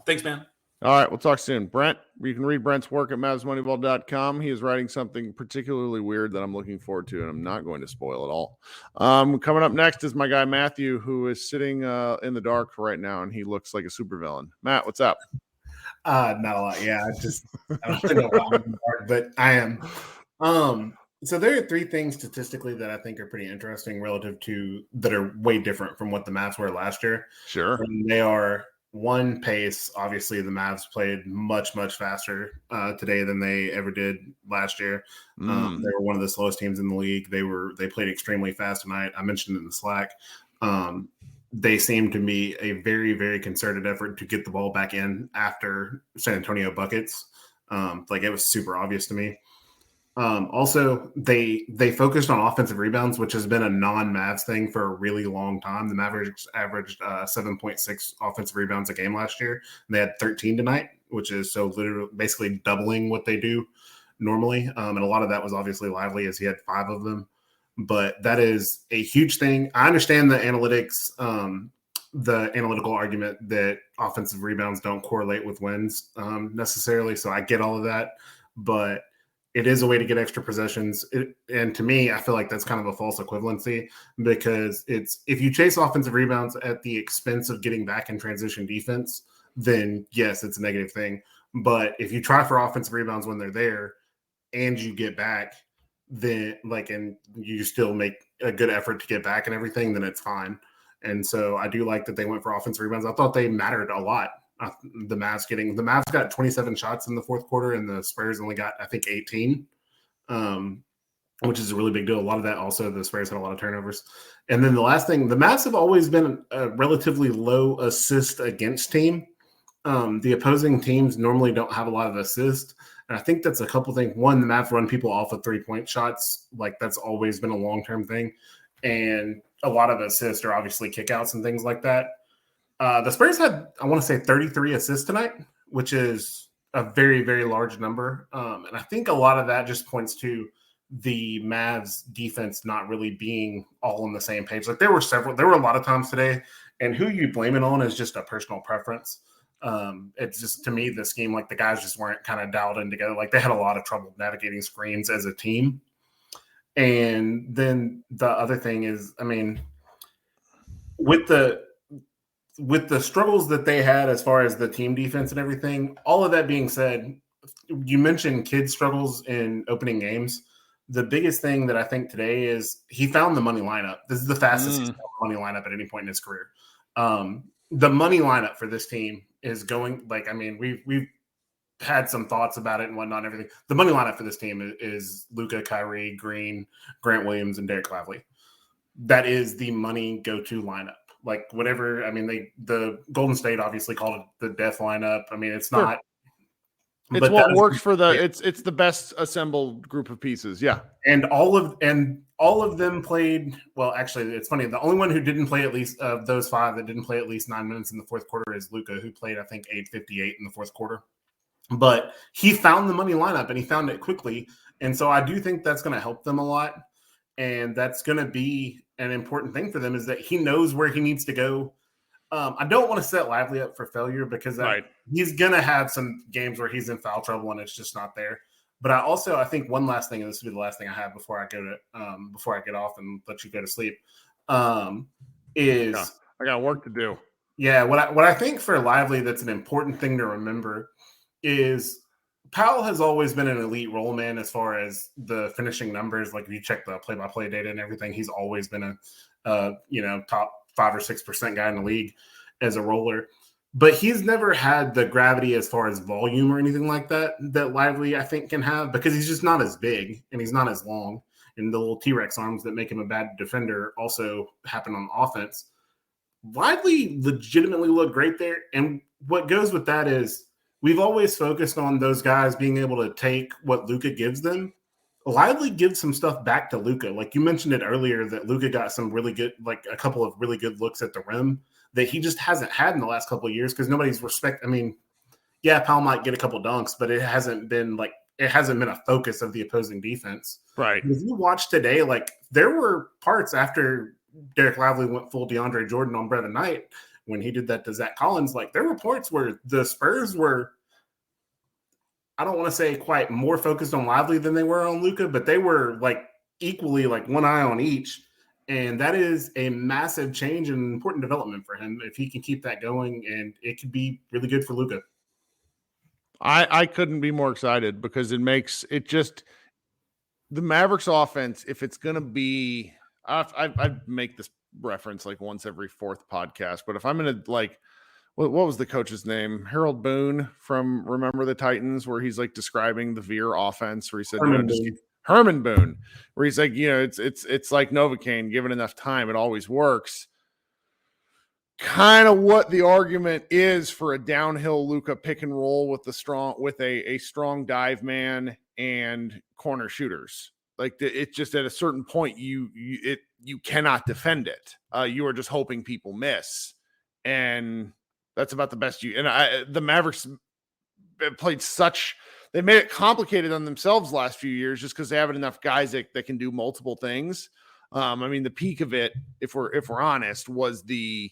Thanks, man. All right, we'll talk soon. Brent, you can read Brent's work at MavsMoneyball.com. He is writing something particularly weird that I'm looking forward to, and I'm not going to spoil it all. Coming up next is my guy Matthew, who is sitting in the dark right now, and he looks like a supervillain. Matt, what's up? Not a lot. Yeah, I don't know why I'm in the dark, but I am. So there are 3 things statistically that I think are pretty interesting relative to that are way different from what the Mavs were last year. Sure. And they are, 1, pace. Obviously, the Mavs played much, much faster today than they ever did last year. They were one of the slowest teams in the league. They played extremely fast tonight. I mentioned it in the Slack. They seemed to be a very, very concerted effort to get the ball back in after San Antonio buckets. It was super obvious to me. Also, they focused on offensive rebounds, which has been a non-Mavs thing for a really long time. The Mavericks averaged 7.6 offensive rebounds a game last year. And they had 13 tonight, which is so literally basically doubling what they do normally. And a lot of that was obviously Lively, as he had 5 of them. But that is a huge thing. I understand the analytics, the analytical argument that offensive rebounds don't correlate with wins necessarily. So I get all of that, but it is a way to get extra possessions. And to me, I feel like that's kind of a false equivalency, because if you chase offensive rebounds at the expense of getting back in transition defense, then yes, it's a negative thing. But if you try for offensive rebounds when they're there and you get back, then and you still make a good effort to get back and everything, then it's fine. And so I do like that they went for offensive rebounds. I thought they mattered a lot. The Mavs got 27 shots in the fourth quarter, and the Spurs only got, I think, 18, which is a really big deal. A lot of that also, the Spurs had a lot of turnovers. And then the last thing, the Mavs have always been a relatively low assist against team. The opposing teams normally don't have a lot of assists. And I think that's a couple things. One, the Mavs run people off of 3-point shots. That's always been a long-term thing. And a lot of assists are obviously kickouts and things like that. The Spurs had, I want to say, 33 assists tonight, which is a very, very large number. And I think a lot of that just points to the Mavs defense not really being all on the same page. There were a lot of times today, and who you blame it on is just a personal preference. It's just, to me, the scheme, like the guys just weren't kind of dialed in together. Like they had a lot of trouble navigating screens as a team. And then the other thing is, I mean, with the struggles that they had as far as the team defense and everything, all of that being said, you mentioned kids' struggles in opening games. The biggest thing that I think today is he found the money lineup. This is the fastest he's found the money lineup at any point in his career. The money lineup for this team is going, like, I mean, we've had some thoughts about it and whatnot and everything. The money lineup for this team is Luka, Kyrie, Green, Grant Williams, and Derek Lively. That is the money go-to lineup. Like whatever, I mean, the Golden State obviously called it the death lineup. I mean, it's not. It's what works for it's the best assembled group of pieces. Yeah. And all of them played well. Actually, it's funny. The only one who didn't play at least of those five that didn't play at least 9 minutes in the fourth quarter is Luka, who played, I think, 8:58 in the fourth quarter. But he found the money lineup and he found it quickly. And so I do think that's going to help them a lot. And that's going to be an important thing for them, is that he knows where he needs to go. I don't want to set Lively up for failure because he's going to have some games where he's in foul trouble and it's just not there. But I think one last thing, and this will be the last thing I have before I get off and let you go to sleep, is I got work to do. Yeah, what I think for Lively that's an important thing to remember is Powell has always been an elite role man as far as the finishing numbers. Like if you check the play-by-play data and everything, he's always been a top 5 or 6% guy in the league as a roller. But he's never had the gravity as far as volume or anything like that Lively, I think, can have, because he's just not as big and he's not as long. And the little T-Rex arms that make him a bad defender also happen on offense. Lively legitimately looked great there. And what goes with that is we've always focused on those guys being able to take what Luka gives them. Lively gives some stuff back to Luka. Like you mentioned it earlier, that Luka got some really good, like a couple of really good looks at the rim that he just hasn't had in the last couple of years because nobody's I mean, yeah, Powell might get a couple dunks, but it hasn't been a focus of the opposing defense. Right. If you watch today, like there were parts after Derek Lively went full DeAndre Jordan on Brevin Knight when he did that to Zach Collins, like there were points where the Spurs were, I don't want to say quite more focused on Lively than they were on Luka, but they were like equally like one eye on each. And that is a massive change and important development for him if he can keep that going, and it could be really good for Luka. I couldn't be more excited because it makes it just the Mavericks offense. If it's going to be, I make this reference like once every fourth podcast, but if I'm going to like, what was the coach's name? Harold Boone from Remember the Titans, where he's like describing the Veer offense, where he said, Herman Boone, where he's like, it's like Novocaine, given enough time, it always works. Kind of what the argument is for a downhill Luka pick and roll with a strong dive man and corner shooters. Like it's just at a certain point you cannot defend it. You are just hoping people miss, and that's about the best the Mavericks played they made it complicated on themselves last few years just because they haven't enough guys that can do multiple things. I mean, the peak of it, if we're honest, was the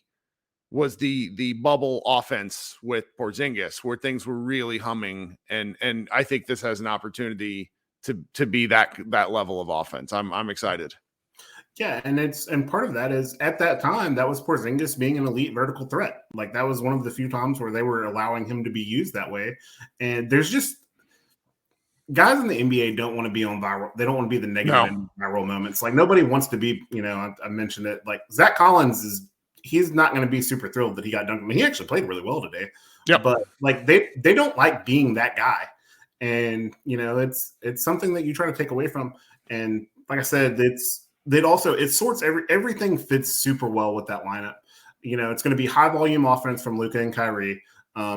bubble offense with Porzingis, where things were really humming, and I think this has an opportunity to be that level of offense. I'm excited. Yeah, and part of that is at that time that was Porzingis being an elite vertical threat. Like that was one of the few times where they were allowing him to be used that way. And there's just guys in the NBA don't want to be on viral. They don't want to be the negative viral moments. Like nobody wants to be. I mentioned it. Like Zach Collins he's not going to be super thrilled that he got dunked. I mean, he actually played really well today. Yeah, but like they don't like being that guy. And it's something that you try to take away from. And like I said, it sorts everything fits super well with that lineup. It's going to be high volume offense from Luka and Kyrie.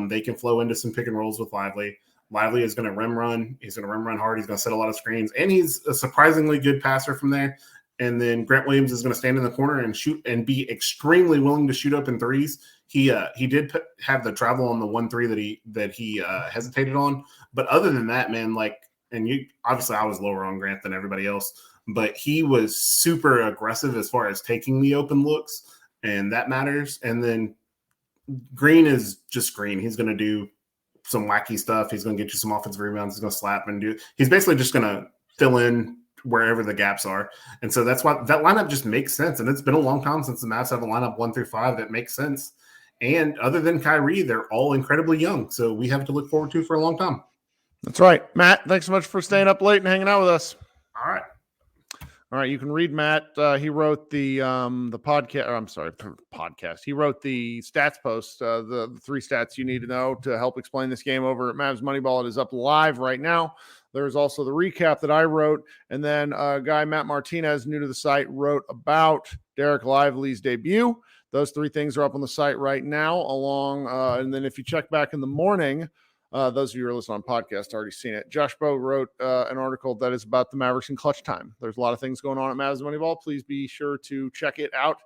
They can flow into some pick and rolls with Lively. Lively is going to rim run. He's going to rim run hard. He's going to set a lot of screens, and he's a surprisingly good passer from there. And then Grant Williams is going to stand in the corner and shoot and be extremely willing to shoot open threes. He did have the travel on the 1-3 that he hesitated on, but other than that, man, obviously I was lower on Grant than everybody else, but he was super aggressive as far as taking the open looks, and that matters. And then Green is just Green. He's going to do some wacky stuff. He's going to get you some offensive rebounds. He's going to slap and do. He's basically just going to fill in wherever the gaps are. And so that's why that lineup just makes sense. And it's been a long time since the Mavs have a lineup 1 through 5 that makes sense. And other than Kyrie, they're all incredibly young. So we have to look forward to for a long time. That's right. Matt, thanks so much for staying up late and hanging out with us. All right. All right, you can read Matt. He wrote the podcast. Or I'm sorry, podcast. He wrote the stats post, the 3 stats you need to know to help explain this game over at Mavs Moneyball. It is up live right now. There's also the recap that I wrote, and then a guy, Matt Martinez, new to the site, wrote about Derek Lively's debut. Those 3 things are up on the site right now. And then if you check back in the morning. Those of you who are listening on podcast already seen it. Josh Bowe wrote an article that is about the Mavericks in clutch time. There's a lot of things going on at Mavs Moneyball. Please be sure to check it out.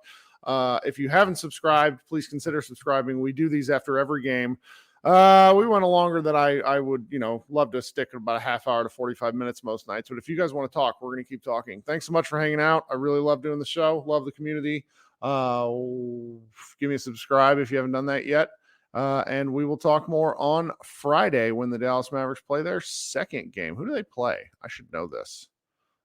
If you haven't subscribed, please consider subscribing. We do these after every game. We went longer than I would, love to stick about a half hour to 45 minutes most nights. But if you guys want to talk, we're going to keep talking. Thanks so much for hanging out. I really love doing the show. Love the community. Give me a subscribe if you haven't done that yet. And we will talk more on Friday when the Dallas Mavericks play their second game. Who do they play? I should know this.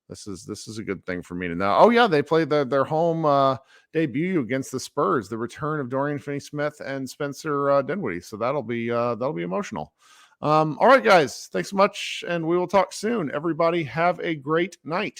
This is a good thing for me to know. Oh yeah, they played their home debut against the Spurs. The return of Dorian Finney-Smith and Spencer Dinwiddie. So that'll be emotional. All right, guys. Thanks so much, and we will talk soon. Everybody, have a great night.